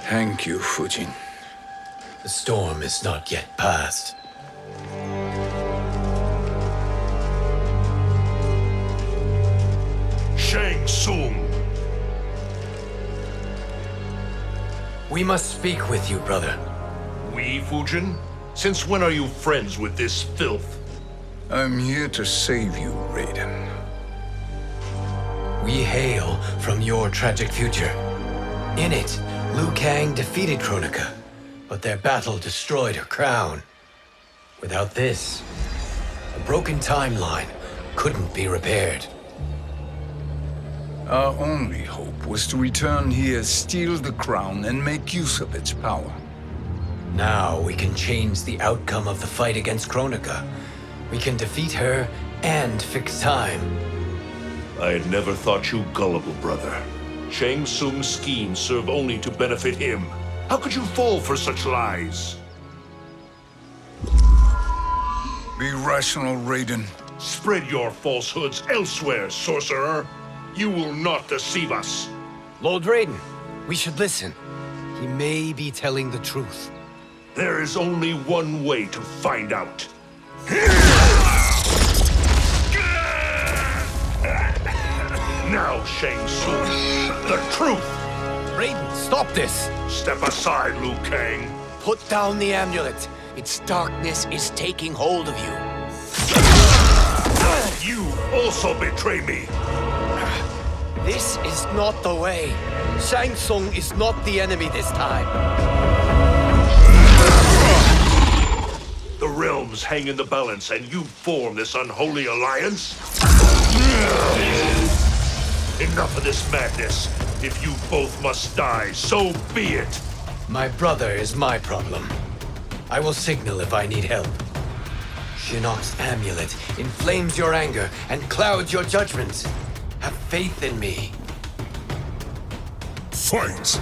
Thank you, Fujin. The storm is not yet past. Shang Tsung! We must speak with you, brother. We, Fujin? Since when are you friends with this filth? I'm here to save you, Raiden. We hail from your tragic future. In it, Liu Kang defeated Kronika, but their battle destroyed her crown. Without this, the broken timeline couldn't be repaired. Our only hope was to return here, steal the crown, and make use of its power. Now we can change the outcome of the fight against Kronika. We can defeat her and fix time. I had never thought you gullible, brother. Shang Tsung's schemes serve only to benefit him. How could you fall for such lies? Be rational, Raiden. Spread your falsehoods elsewhere, sorcerer. You will not deceive us. Lord Raiden, we should listen. He may be telling the truth. There is only one way to find out. Now, Shang Tsung, the truth! Raiden, stop this! Step aside, Liu Kang. Put down the amulet. Its darkness is taking hold of you. You also betray me. This is not the way. Shang Tsung is not the enemy this time. The realms hang in the balance, and you form this unholy alliance? Enough of this madness. If you both must die, so be it. My brother is my problem. I will signal if I need help. Shinnok's amulet inflames your anger and clouds your judgments. Have faith in me. Fight!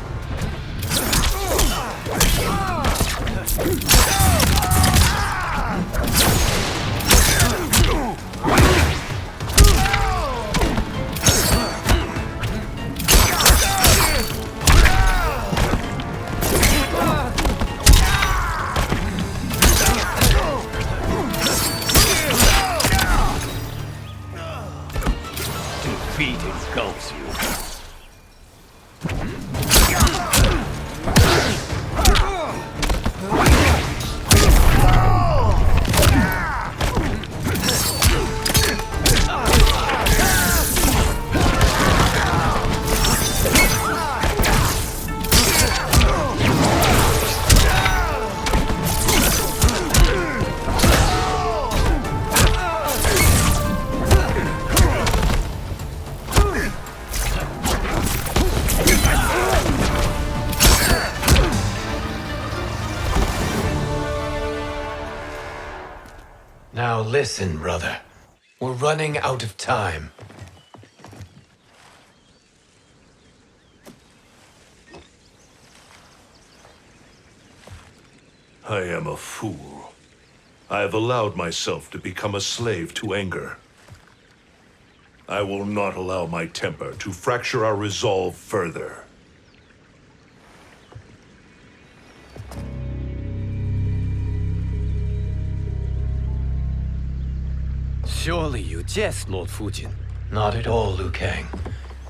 defeat engulfs you. Now listen, brother. We're running out of time. I am a fool. I have allowed myself to become a slave to anger. I will not allow my temper to fracture our resolve further. Surely you jest, Lord Fujin. Not at all, Liu Kang.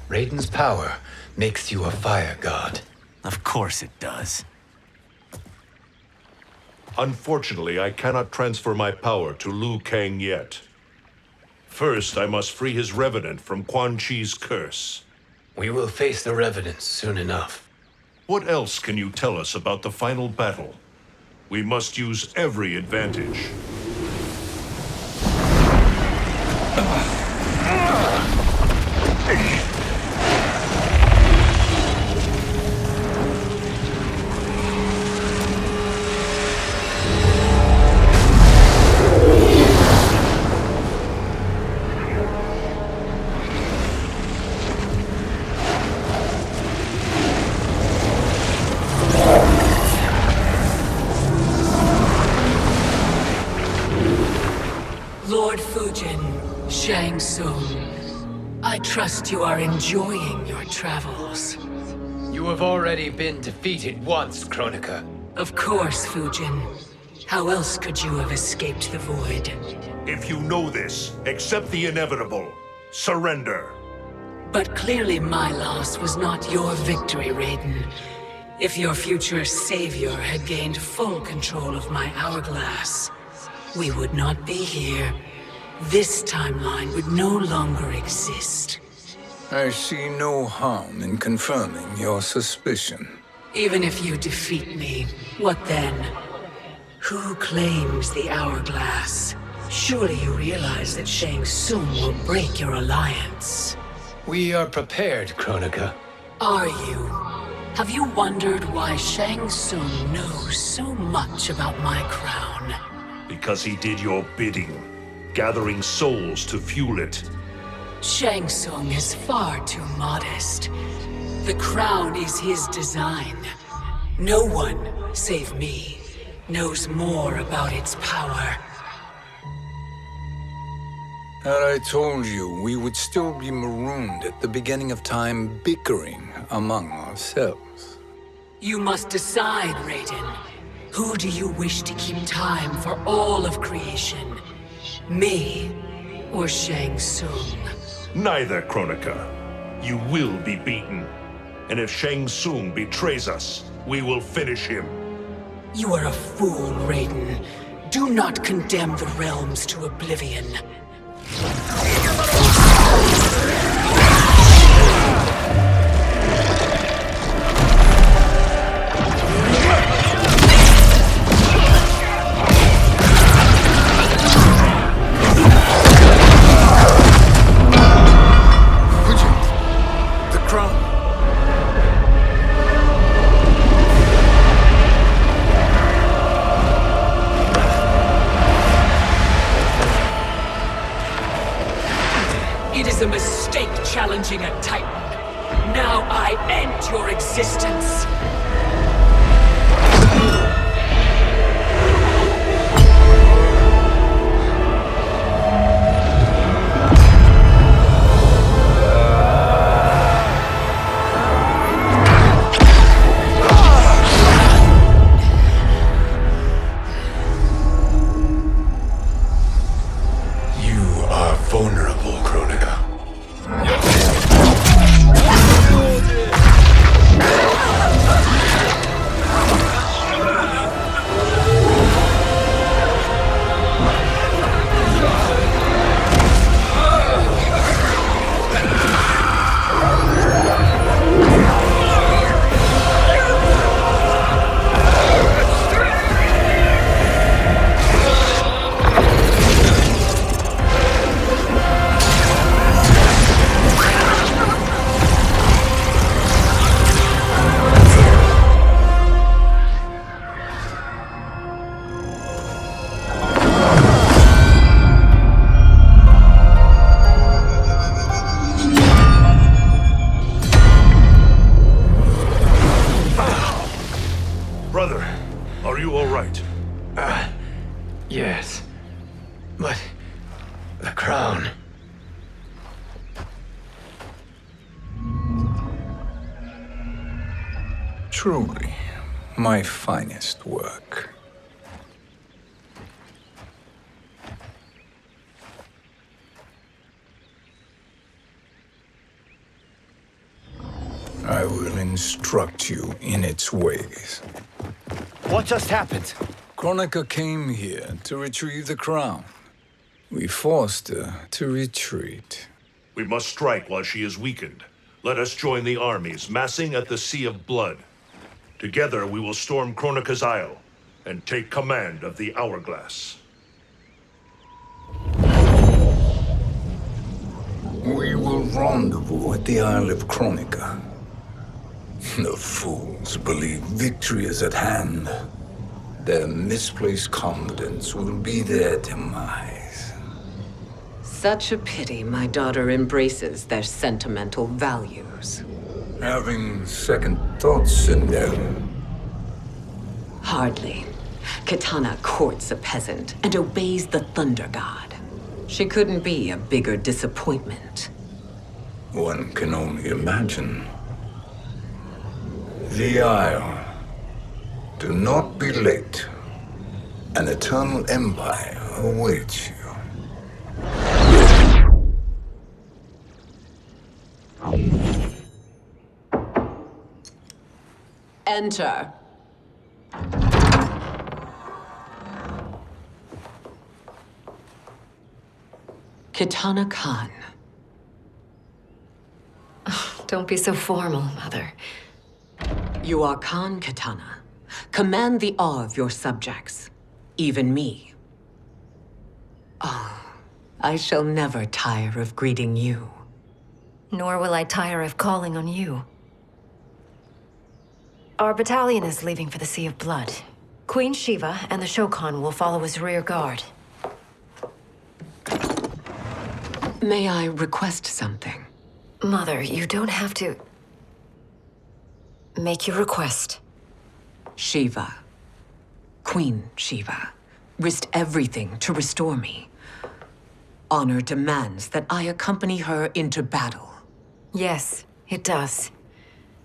Raiden's power makes you a fire god. Of course it does. Unfortunately, I cannot transfer my power to Liu Kang yet. First, I must free his revenant from Quan Chi's curse. We will face the revenants soon enough. What else can you tell us about the final battle? We must use every advantage. Lord Fujin, Shang Tsung, I trust you are enjoying your travels. You have already been defeated once, Kronika. Of course, Fujin. How else could you have escaped the void? If you know this, accept the inevitable. Surrender. But clearly my loss was not your victory, Raiden. If your future savior had gained full control of my hourglass, we would not be here. This timeline would no longer exist. I see no harm in confirming your suspicion. Even if you defeat me, what then? Who claims the hourglass? Surely you realize that Shang Tsung will break your alliance. We are prepared, Kronika. Are you? Have you wondered why Shang Tsung knows so much about my crown? Because he did your bidding, gathering souls to fuel it. Shang Tsung is far too modest. The crown is his design. No one, save me, knows more about its power. Had I told you, we would still be marooned at the beginning of time, bickering among ourselves. You must decide, Raiden. Who do you wish to keep time for all of creation? Me or Shang Tsung? Neither, Kronika. You will be beaten. And if Shang Tsung betrays us, we will finish him. You are a fool, Raiden. Do not condemn the realms to oblivion. It is a mistake challenging a Titan. Now I end your existence. You are vulnerable, Kronika. crown. Truly, my finest work. I will instruct you in its ways. What just happened? Kronika came here to retrieve the crown. We forced her to retreat. We must strike while she is weakened. Let us join the armies, massing at the Sea of Blood. Together we will storm Kronika's Isle and take command of the Hourglass. We will rendezvous at the Isle of Kronika. The fools believe victory is at hand. Their misplaced confidence will be their demise. Such a pity my daughter embraces their sentimental values. Having second thoughts in them. Hardly. Kitana courts a peasant and obeys the Thunder God. She couldn't be a bigger disappointment. One can only imagine. The Isle. Do not be late. An eternal empire awaits you. Enter. Kitana Khan. Don't be so formal, Mother. You are Khan Kitana. Command the awe of your subjects, even me. Oh, I shall never tire of greeting you. Nor will I tire of calling on you. Our battalion is leaving for the Sea of Blood. Queen Shiva and the Shokan will follow as rear guard. May I request something? Mother, you don't have to... Make your request. Shiva, Queen Shiva, risked everything to restore me. Honor demands that I accompany her into battle. Yes, it does.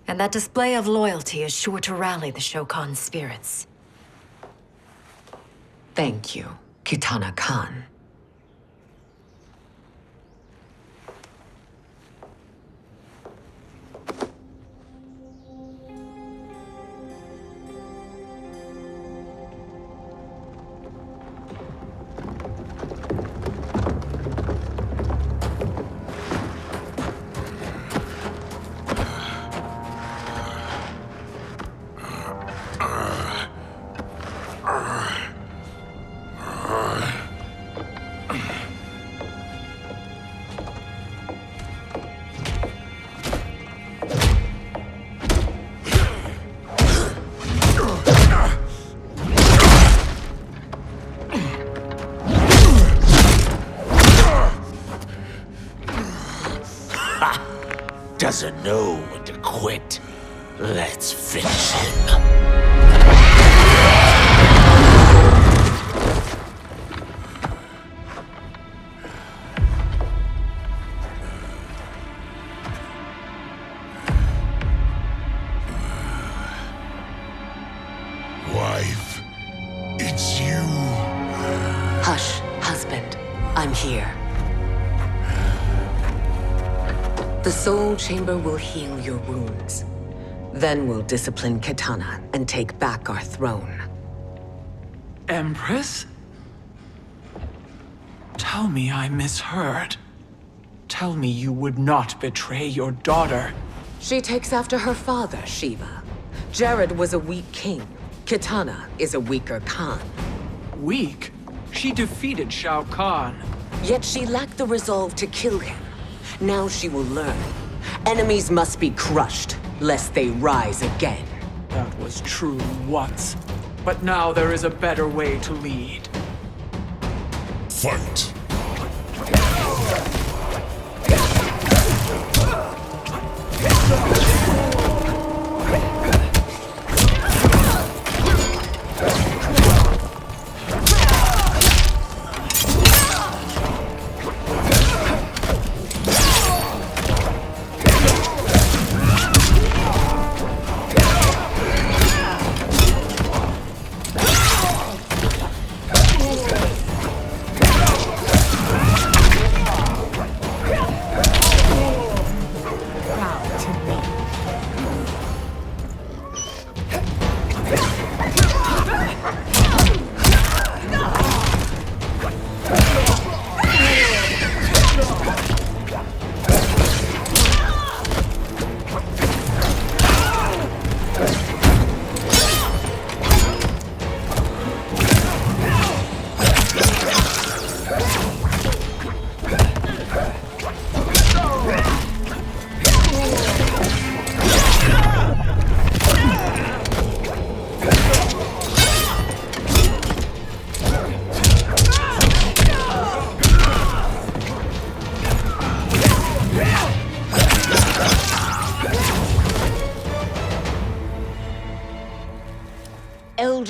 And that display of loyalty is sure to rally the Shokan spirits. Thank you, Kitana Khan. Doesn't know when to quit. Let's finish him. Wife, it's you. Hush, husband. I'm here. The Soul Chamber will heal your wounds. Then we'll discipline Kitana and take back our throne. Empress? Tell me I misheard. Tell me you would not betray your daughter. She takes after her father, Shiva. Jared was a weak king. Kitana is a weaker Khan. Weak? She defeated Shao Kahn. Yet she lacked the resolve to kill him. Now she will learn. Enemies must be crushed, lest they rise again. That was true once. But now there is a better way to lead. Fight.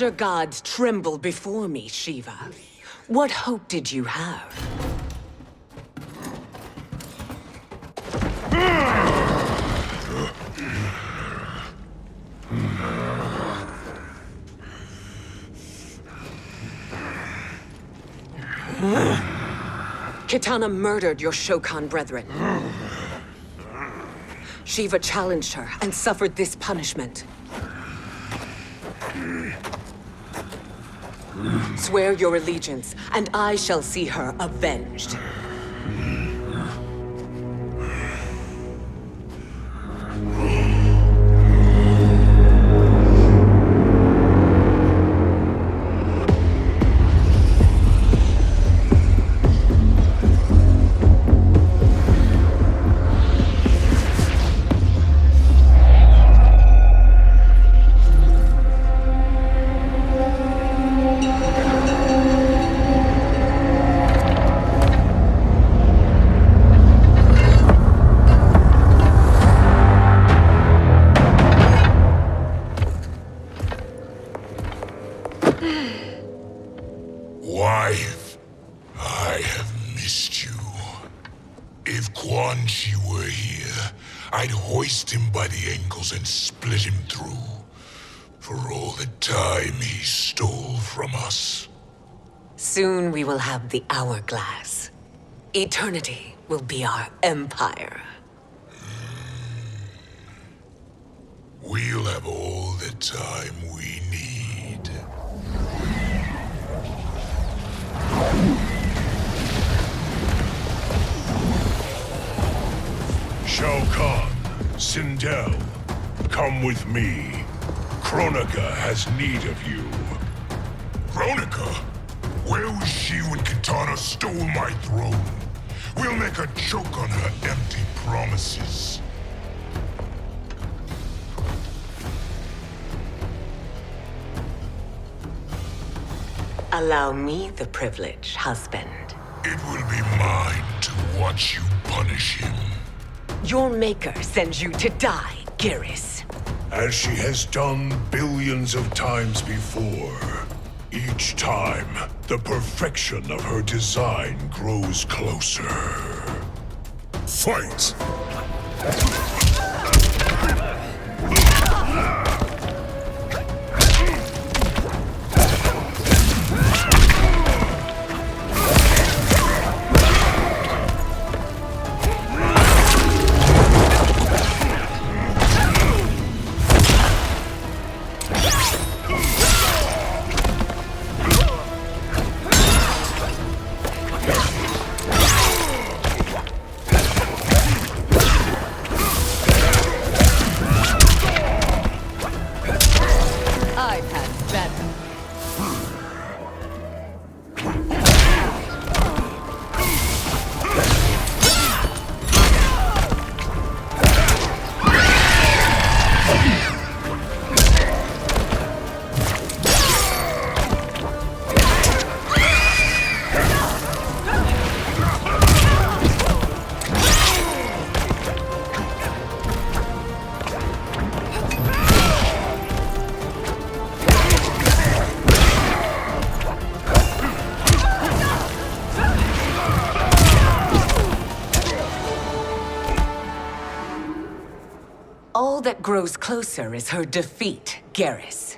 elder gods tremble before me, Shiva. What hope did you have? Kitana murdered your Shokan brethren. Shiva challenged her and suffered this punishment. Swear your allegiance, and I shall see her avenged. Wife, I have missed you. If Quan Chi were here, I'd hoist him by the ankles and split him through. For all the time he stole from us. Soon we will have the hourglass. Eternity will be our empire. We'll have all the time we need. Shao Kahn, Sindel, come with me. Kronika has need of you. Kronika? Where was she when Kitana stole my throne? We'll make a choke on her empty promises. Allow me the privilege, husband. It will be mine to watch you punish him. Your maker sends you to die, Geras. As she has done billions of times before. Each time, the perfection of her design grows closer. Fight! I've had better. All that grows closer is her defeat, Geras.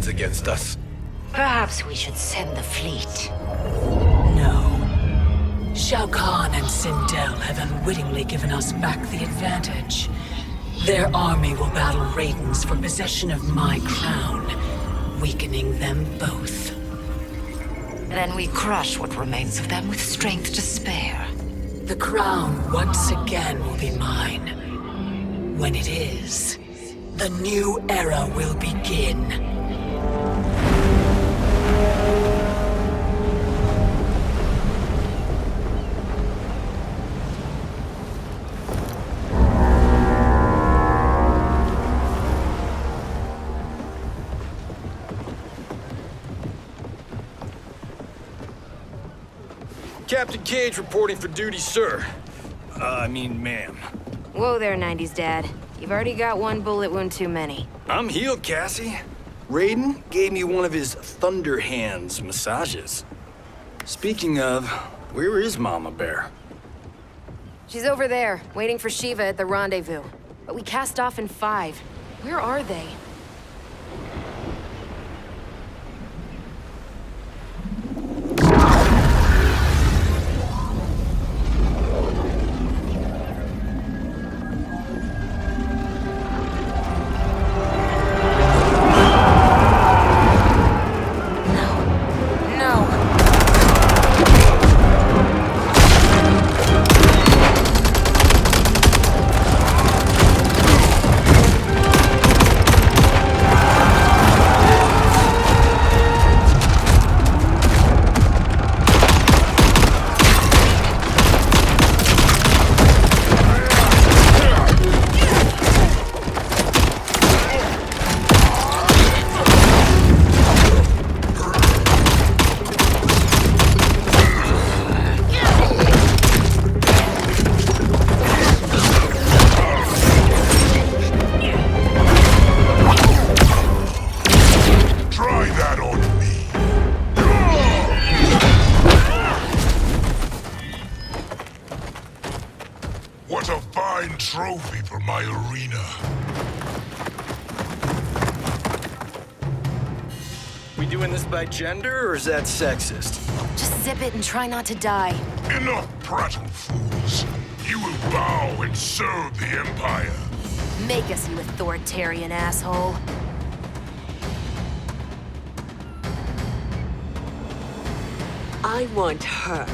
weapons against us. Perhaps we should send the fleet. No. Shao Kahn and Sindel have unwittingly given us back the advantage. Their army will battle Raidens for possession of my crown, weakening them both. Then we crush what remains of them with strength to spare. The crown once again will be mine. When it is, the new era will begin. Captain Cage reporting for duty, sir. Ma'am. Whoa there, 90s dad. You've already got one bullet wound too many. I'm healed, Cassie. Raiden gave me one of his Thunder Hands massages. Speaking of, where is Mama Bear? She's over there, waiting for Shiva at the rendezvous. But we cast off in 5. Where are they? What a fine trophy for my arena. We doing this by gender, or is that sexist? Just zip it and try not to die. Enough prattle, fools. You will bow and serve the Empire. Make us, you authoritarian asshole. I want her.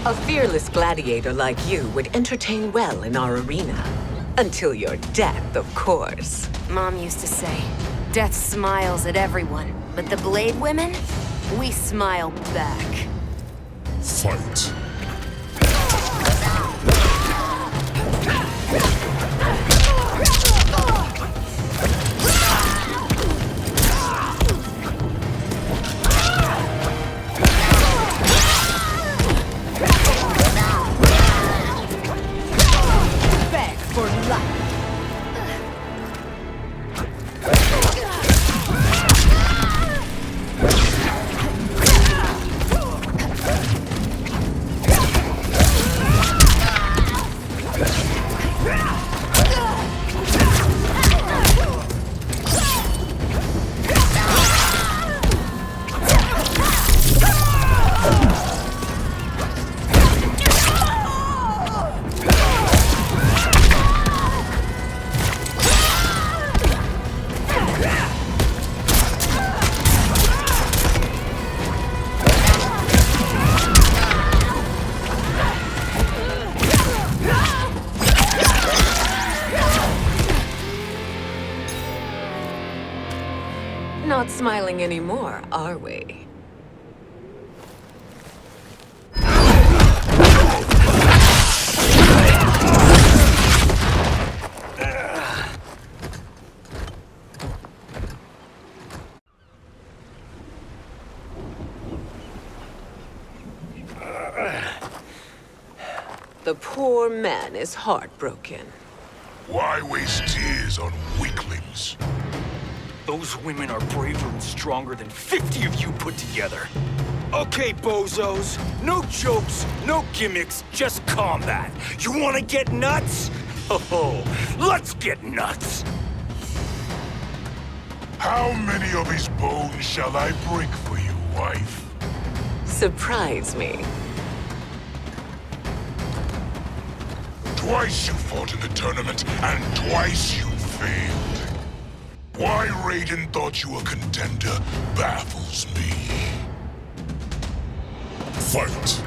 A fearless gladiator like you would entertain well in our arena. Until your death, of course. Mom used to say, death smiles at everyone, but the Blade women, we smile back. Fight. Not smiling anymore, are we? The poor man is heartbroken. Why waste tears on weaklings? Those women are braver and stronger than 50 of you put together. Okay, bozos. No jokes, no gimmicks, just combat. You wanna get nuts? Oh, let's get nuts! How many of his bones shall I break for you, wife? Surprise me. Twice you fought in the tournament, and twice you failed. Why Raiden thought you a contender baffles me. Fight!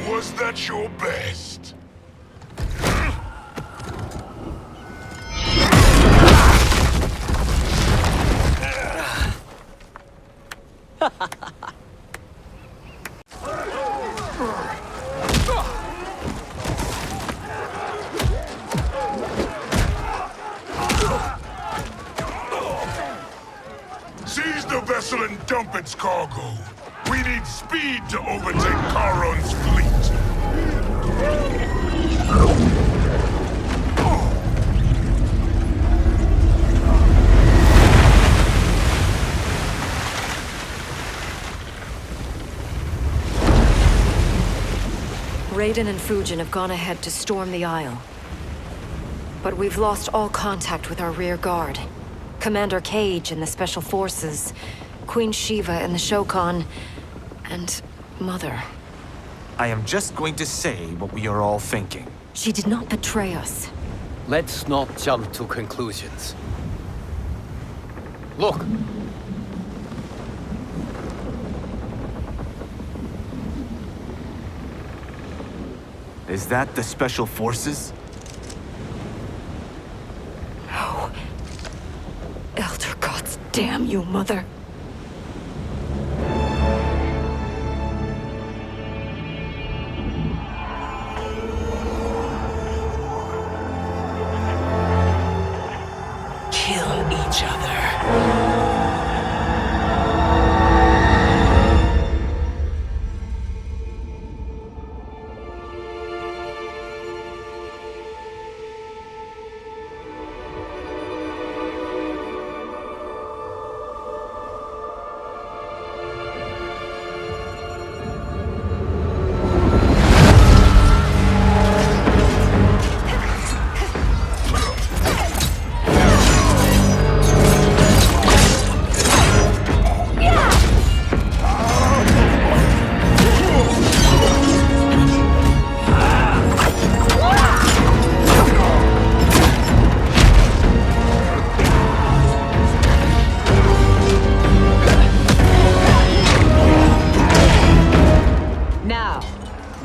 Was that your best? Seize the vessel and dump its cargo. We need speed to overtake Charon's fleet. Raiden and Fujin have gone ahead to storm the Isle. But we've lost all contact with our rear guard. Commander Cage and the Special Forces, Queen Shiva and the Shokan, and Mother. I am just going to say what we are all thinking. She did not betray us. Let's not jump to conclusions. Look! Is that the Special Forces? No. Elder gods damn you, Mother. Kill each other.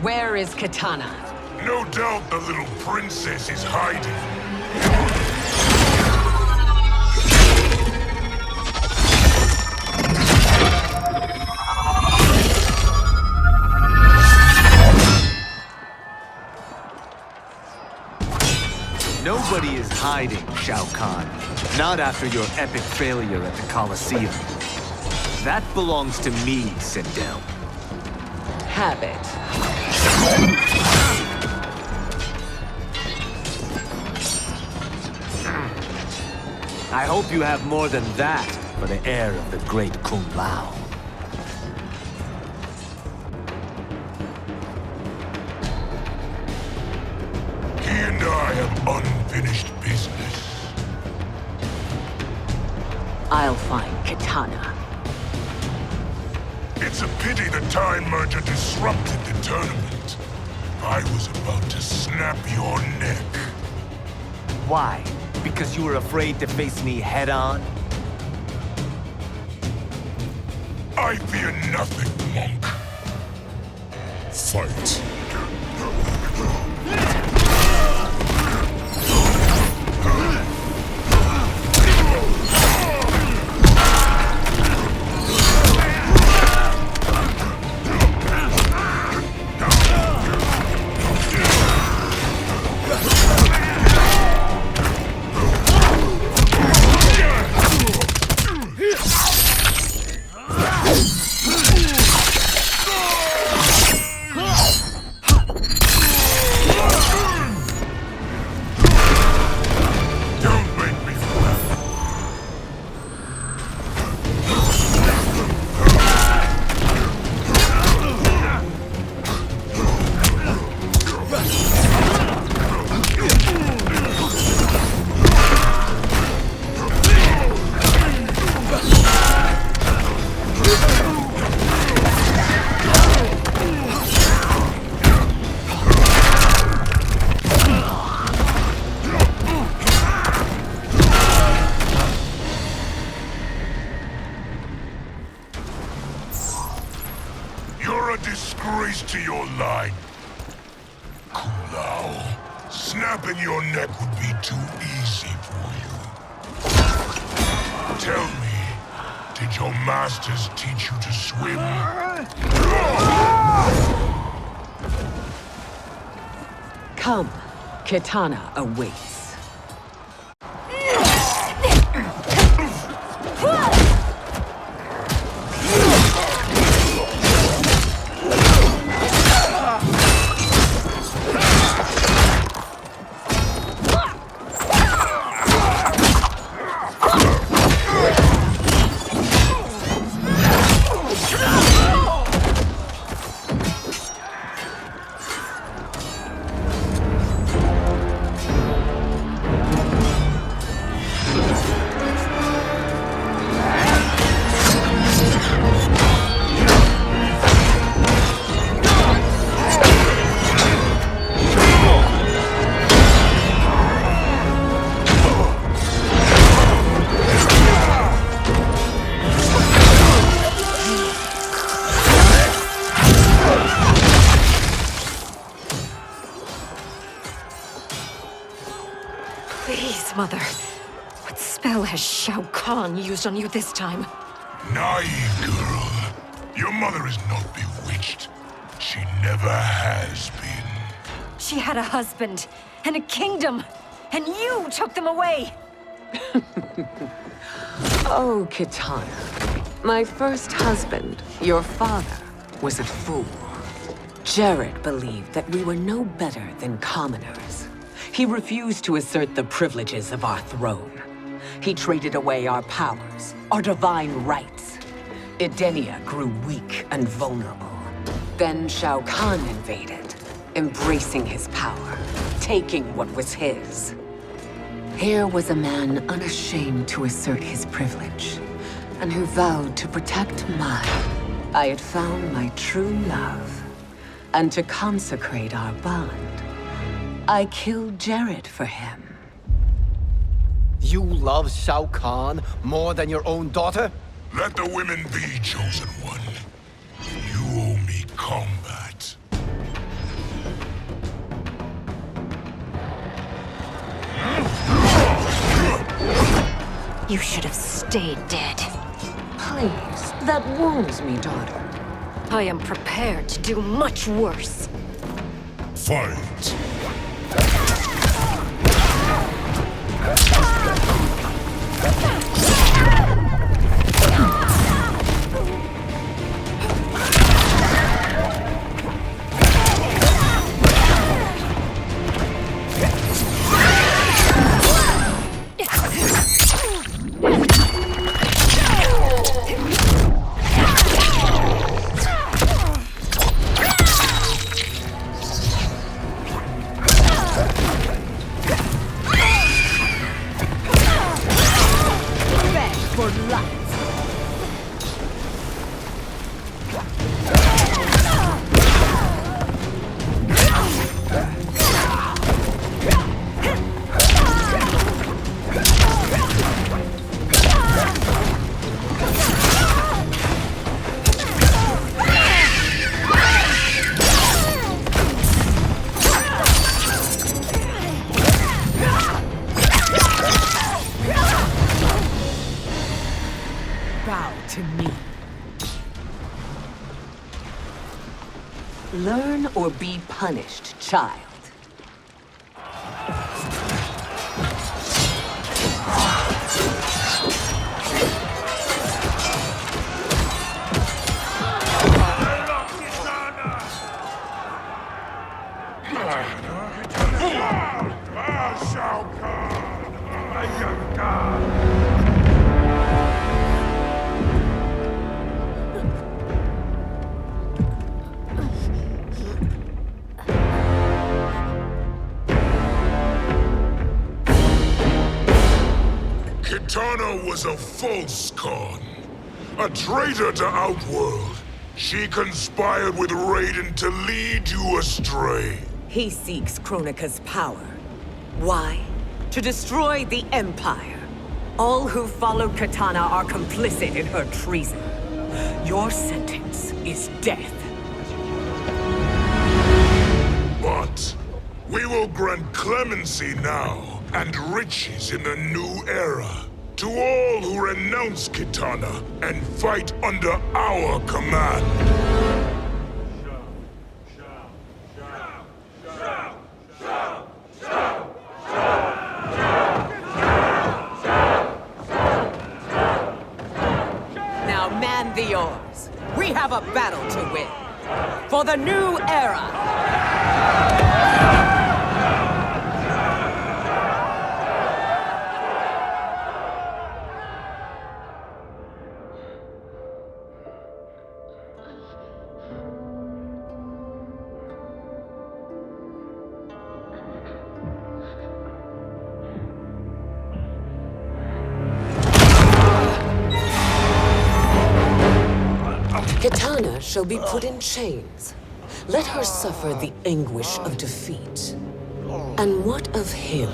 Where is Katana? No doubt the little princess is hiding. Nobody is hiding, Shao Kahn. Not after your epic failure at the Colosseum. That belongs to me, Sindel. Have it. I hope you have more than that for the heir of the great Kung Lao. He and I have unfinished business. I'll find Kitana. It's a pity the Time Merger disrupted the tournament. I was about to snap your neck. Why? Because you were afraid to face me head-on? I fear nothing, monk. Fight. Disgrace to your line. Kung Lao, snapping your neck would be too easy for you. Tell me, did your masters teach you to swim? Come, Kitana awaits. Please, Mother. What spell has Shao Kahn used on you this time? Naive girl. Your mother is not bewitched. She never has been. She had a husband and a kingdom, and you took them away! Oh, Kitana. My first husband, your father, was a fool. Jared believed that we were no better than commoners. He refused to assert the privileges of our throne. He traded away our powers, our divine rights. Edenia grew weak and vulnerable. Then Shao Kahn invaded, embracing his power, taking what was his. Here was a man unashamed to assert his privilege, and who vowed to protect mine. I had found my true love, and to consecrate our bond, I killed Jared for him. You love Shao Kahn more than your own daughter? Let the women be, chosen one. You owe me combat. You should have stayed dead. Please, that wounds me, daughter. I am prepared to do much worse. Fight! to me. Learn or be punished, child. Kitana was a false con. A traitor to Outworld. She conspired with Raiden to lead you astray. He seeks Kronika's power. Why? To destroy the Empire. All who followed Kitana are complicit in her treason. Your sentence is death. But we will grant clemency now and riches in the new era to all who renounce Kitana and fight under our command. Now man the oars. We have a battle to win. For the new era. Kitana shall be put in chains. Let her suffer the anguish of defeat. And what of him?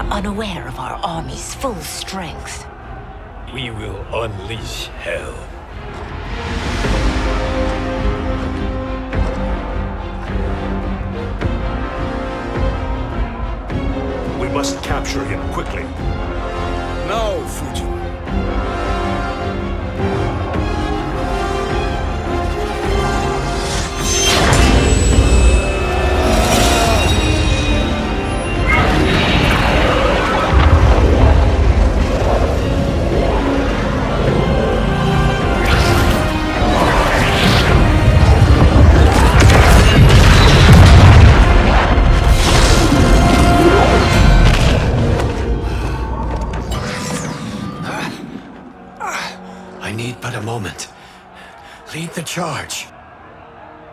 Unaware of our army's full strength. We will unleash hell. We must capture him quickly. No, Fujin. I need but a moment. Lead the charge.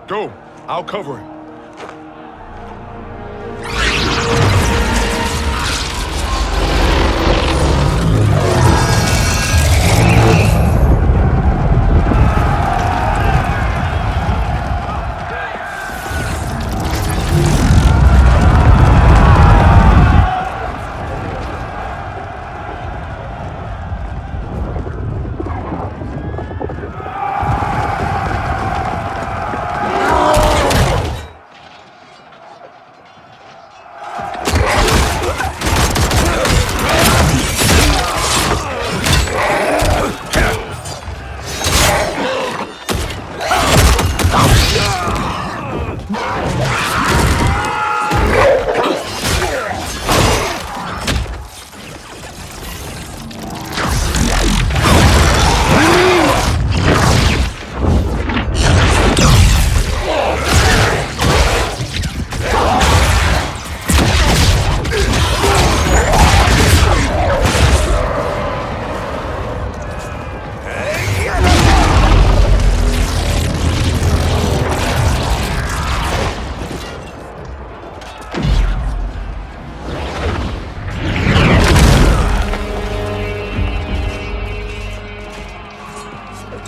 Go. I'll cover him.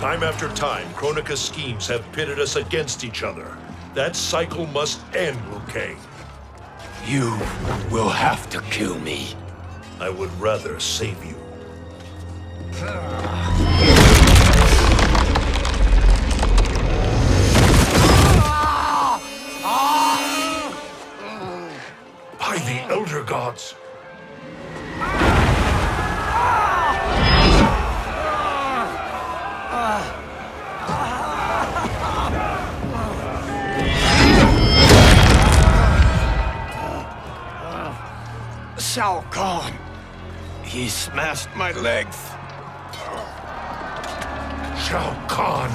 Time after time, Kronika's schemes have pitted us against each other. That cycle must end, Liu Kang. You will have to kill me. I would rather save you. By the Elder Gods! Shao Kahn! He smashed my legs. Shao Kahn!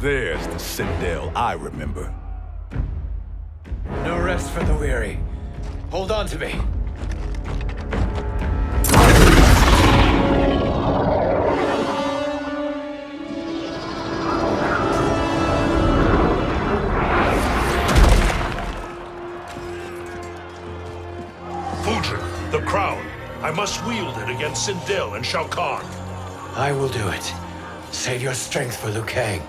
There's the Sindel I remember. No rest for the weary. Hold on to me. Fujin, the crown. I must wield it against Sindel and Shao Kahn. I will do it. Save your strength for Liu Kang.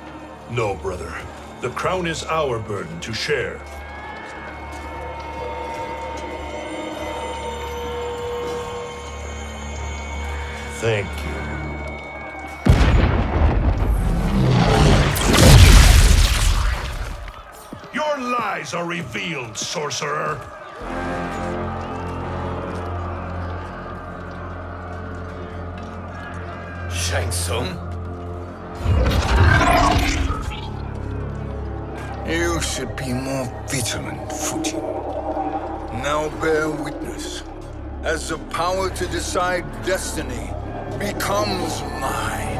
No, brother. The crown is our burden to share. Thank you. Your lies are revealed, sorcerer. Shang Tsung? You should be more vigilant, Fujin. Now bear witness. As the power to decide destiny becomes mine.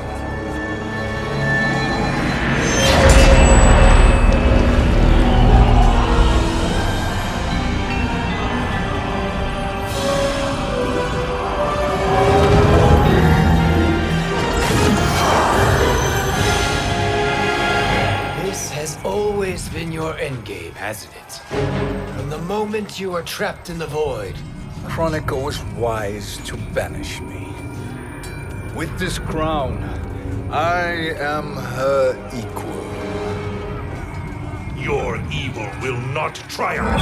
Always been your endgame, hasn't it? From the moment you were trapped in the void. Kronika was wise to banish me. With this crown, I am her equal. Your evil will not triumph.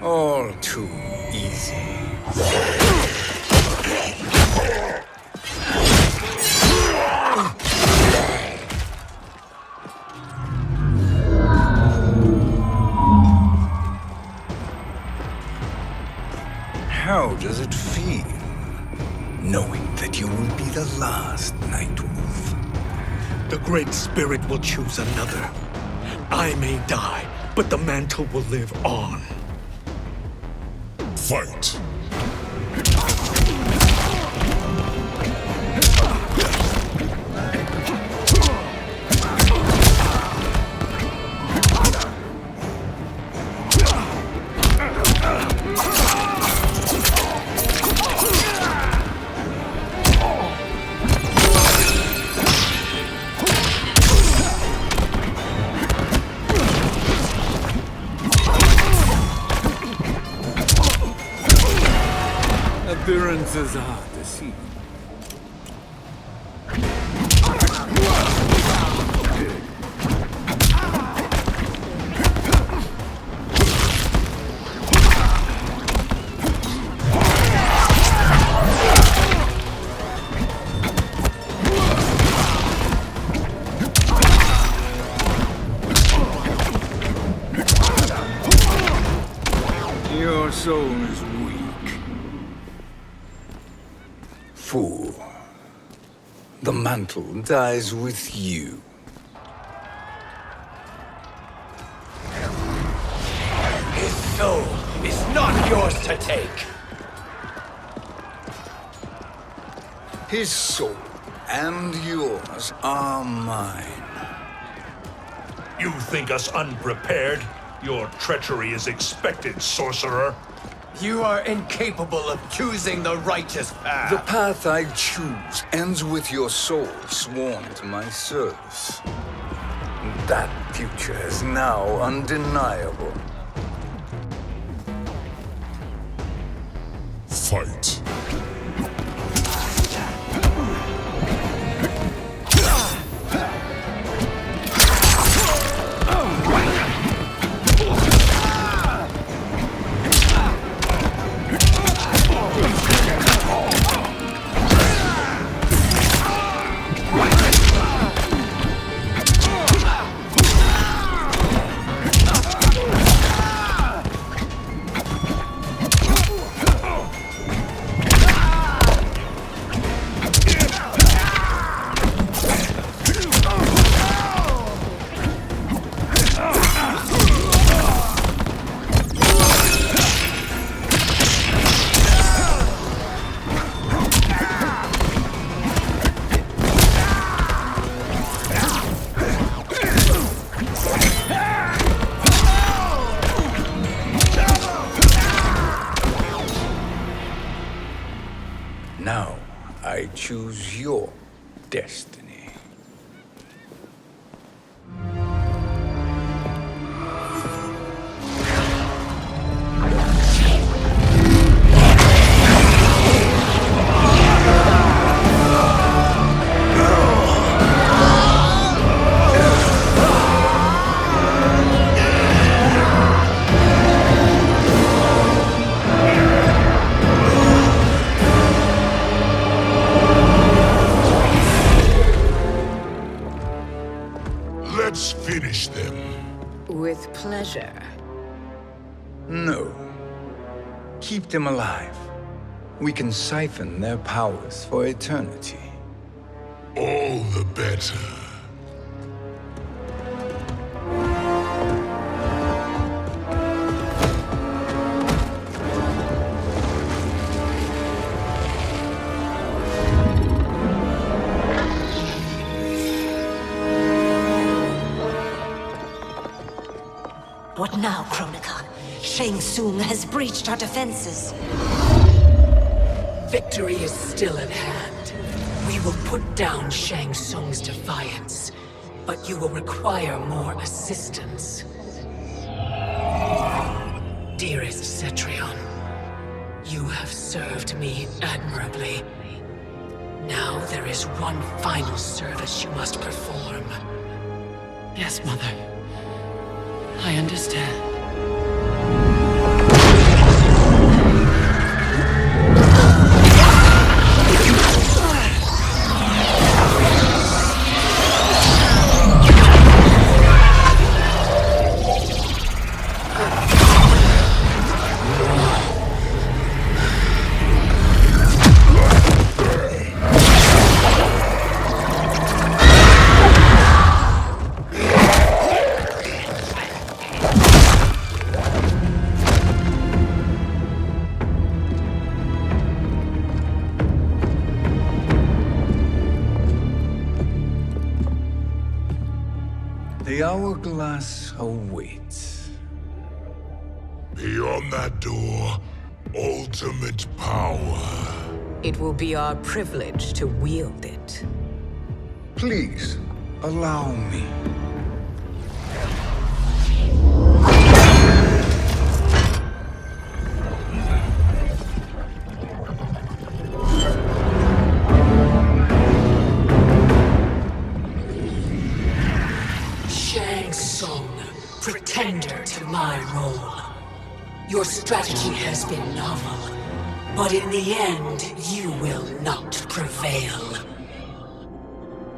All too easy. How does it feel, knowing that you will be the last Nightwolf? The Great Spirit will choose another. I may die, but the mantle will live on. Fight! Appearances are deceiving. Your soul is weak. Fool. The mantle dies with you. His soul is not yours to take. His soul and yours are mine. You think us unprepared? Your treachery is expected, sorcerer. You are incapable of choosing the righteous path. The path I choose ends with your soul sworn to my service. That future is now undeniable. Fight. Now, I choose your destiny. Let's finish them. With pleasure. No. Keep them alive. We can siphon their powers for eternity. All the better. What now, Kronika? Shang Tsung has breached our defenses. Victory is still at hand. We will put down Shang Tsung's defiance, but you will require more assistance. Dearest Cetrion, you have served me admirably. Now there is one final service you must perform. Yes, Mother. I understand. The hourglass awaits. Beyond that door, ultimate power. It will be our privilege to wield it. Please, allow me. Shang Tsung, pretender to my role. Your strategy has been novel, but in the end, you will not prevail.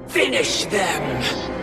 Finish them!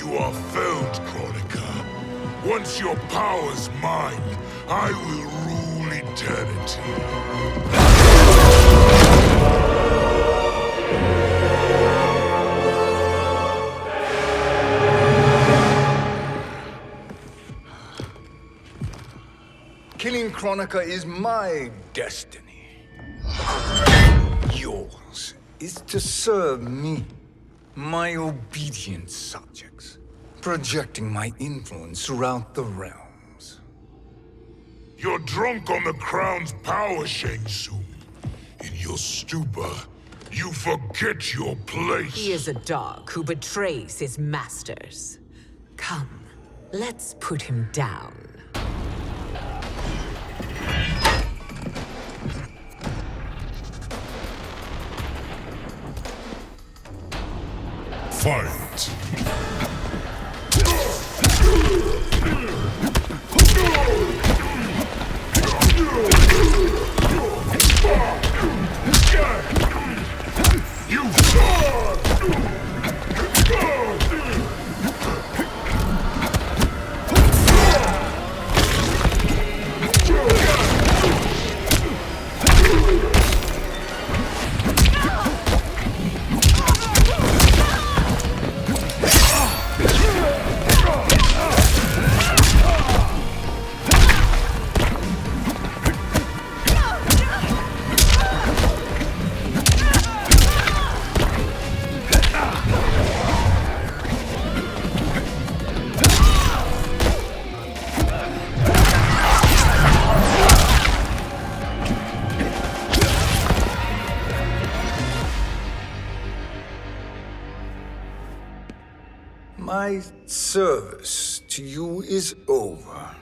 You are felled, Kronika. Once your power's mine, I will rule eternity. Killing Kronika is my destiny. Yours is to serve me, my obedient subjects, projecting my influence throughout the realms. You're drunk on the crown's power, Shang Tsung. In your stupor, you forget your place. He is a dog who betrays his masters. Come, let's put him down. Fight! My service to you is over.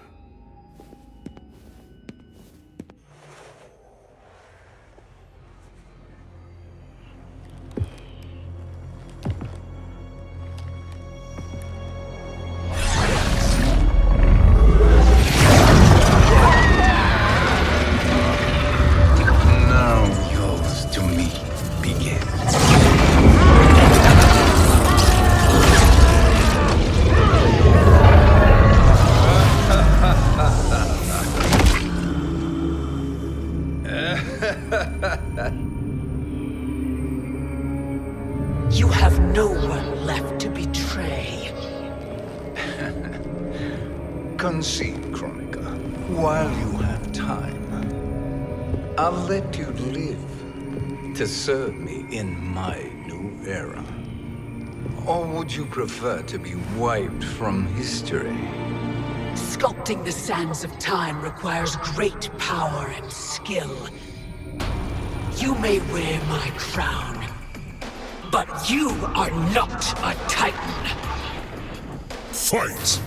Now yours to me begins. You have no one left to betray. Concede, Kronika, while you have time. I'll let you live to serve me in my new era. Or would you prefer to be wiped from history? Sculpting the sands of time requires great power and skill. You may wear my crown, but you are not a Titan. Fight!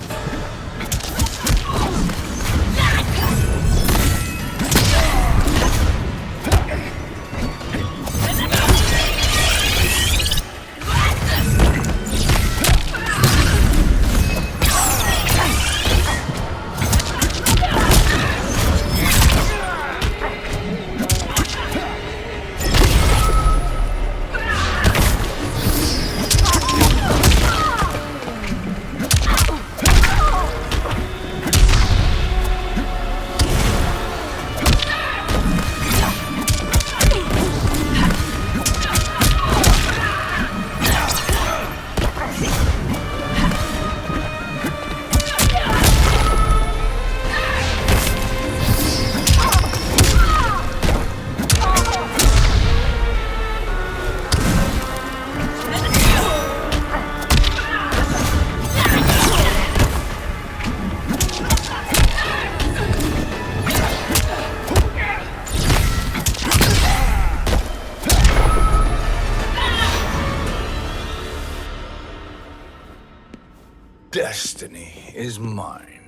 Destiny is mine.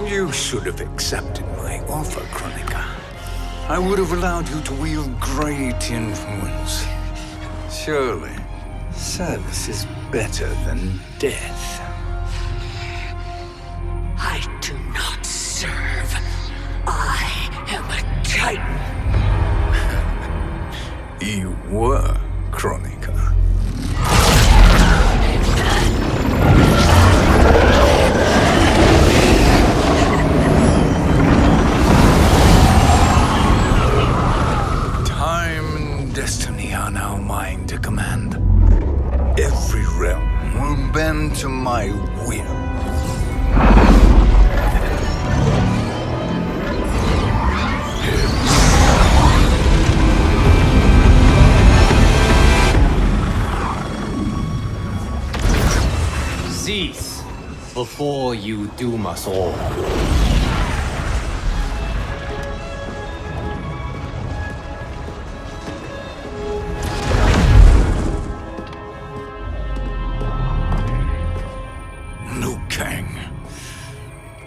You should have accepted my offer, Kronika. I would have allowed you to wield great influence. Surely, service is better than death. I do not serve. I am a Titan. You were Kronika. Time and destiny are now mine to command. Every realm will bend to my will. Cease before you doom us all. Liu Kang,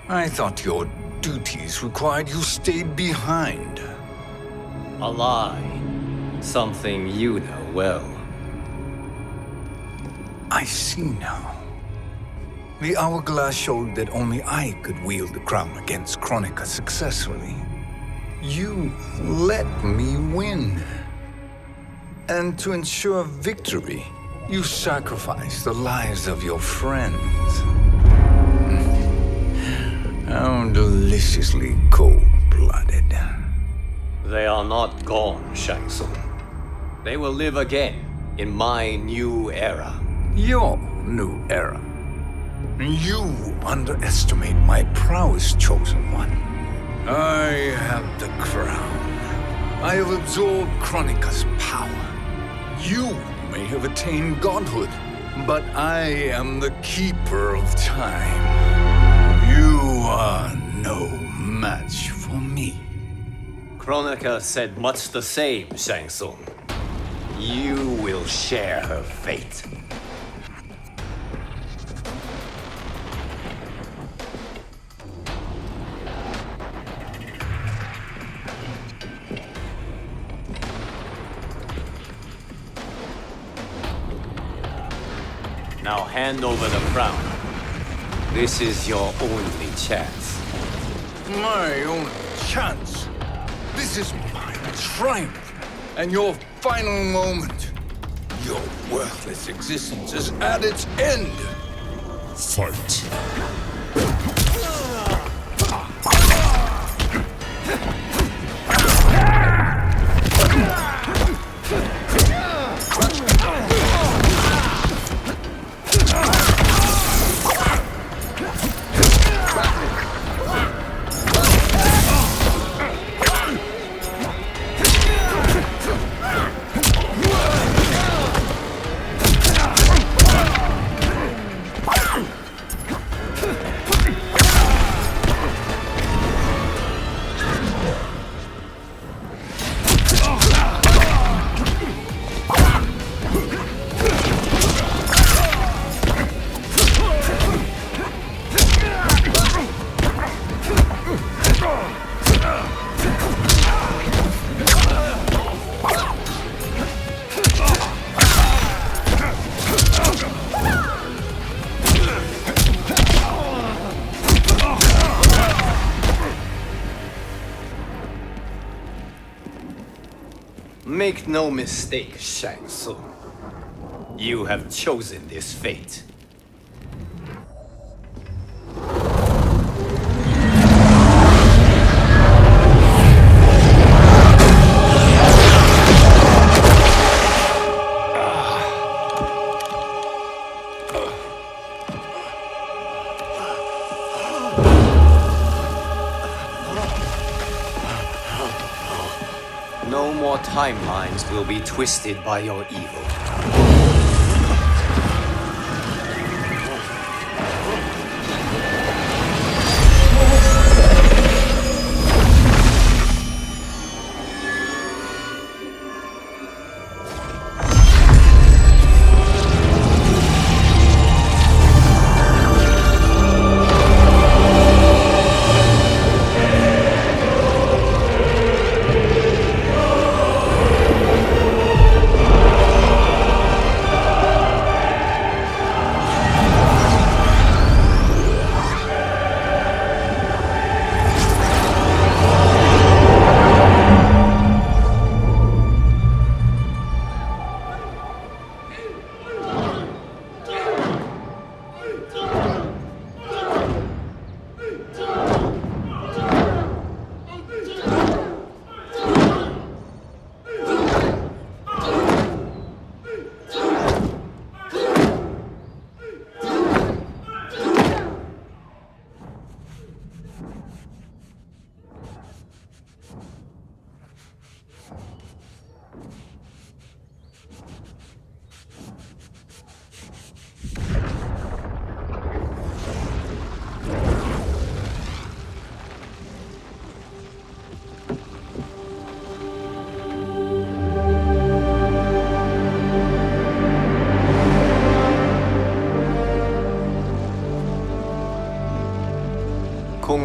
I thought your duties required you stayed behind. A lie. Something you know well. I see now. The hourglass showed that only I could wield the crown against Kronika successfully. You let me win. And to ensure victory, you sacrificed the lives of your friends. How deliciously cold-blooded. They are not gone, Shang Tsung. They will live again in my new era. Your new era. You underestimate my prowess, Chosen One. I have the crown. I have absorbed Kronika's power. You may have attained godhood, but I am the keeper of time. You are no match for me. Kronika said much the same, Shang Tsung. You will share her fate. Now hand over the crown. This is your only chance. My only chance? This is my triumph, and your final moment. Your worthless existence is at its end. Fight. Make no mistake, Shang Tsung. You have chosen this fate. No more timelines will be twisted by your evil.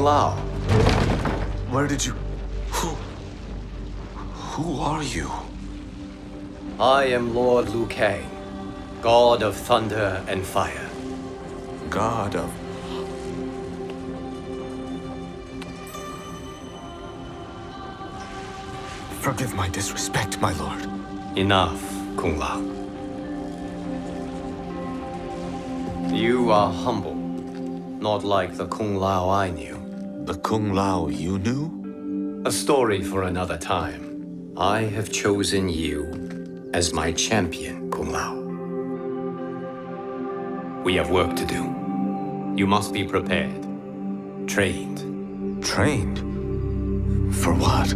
Lao. Where did you... Who are you? I am Lord Liu Kang, God of Thunder and Fire. God of... Forgive my disrespect, my lord. Enough, Kung Lao. You are humble, not like the Kung Lao I knew. The Kung Lao you knew? A story for another time. I have chosen you as my champion, Kung Lao. We have work to do. You must be prepared. Trained. Trained? For what?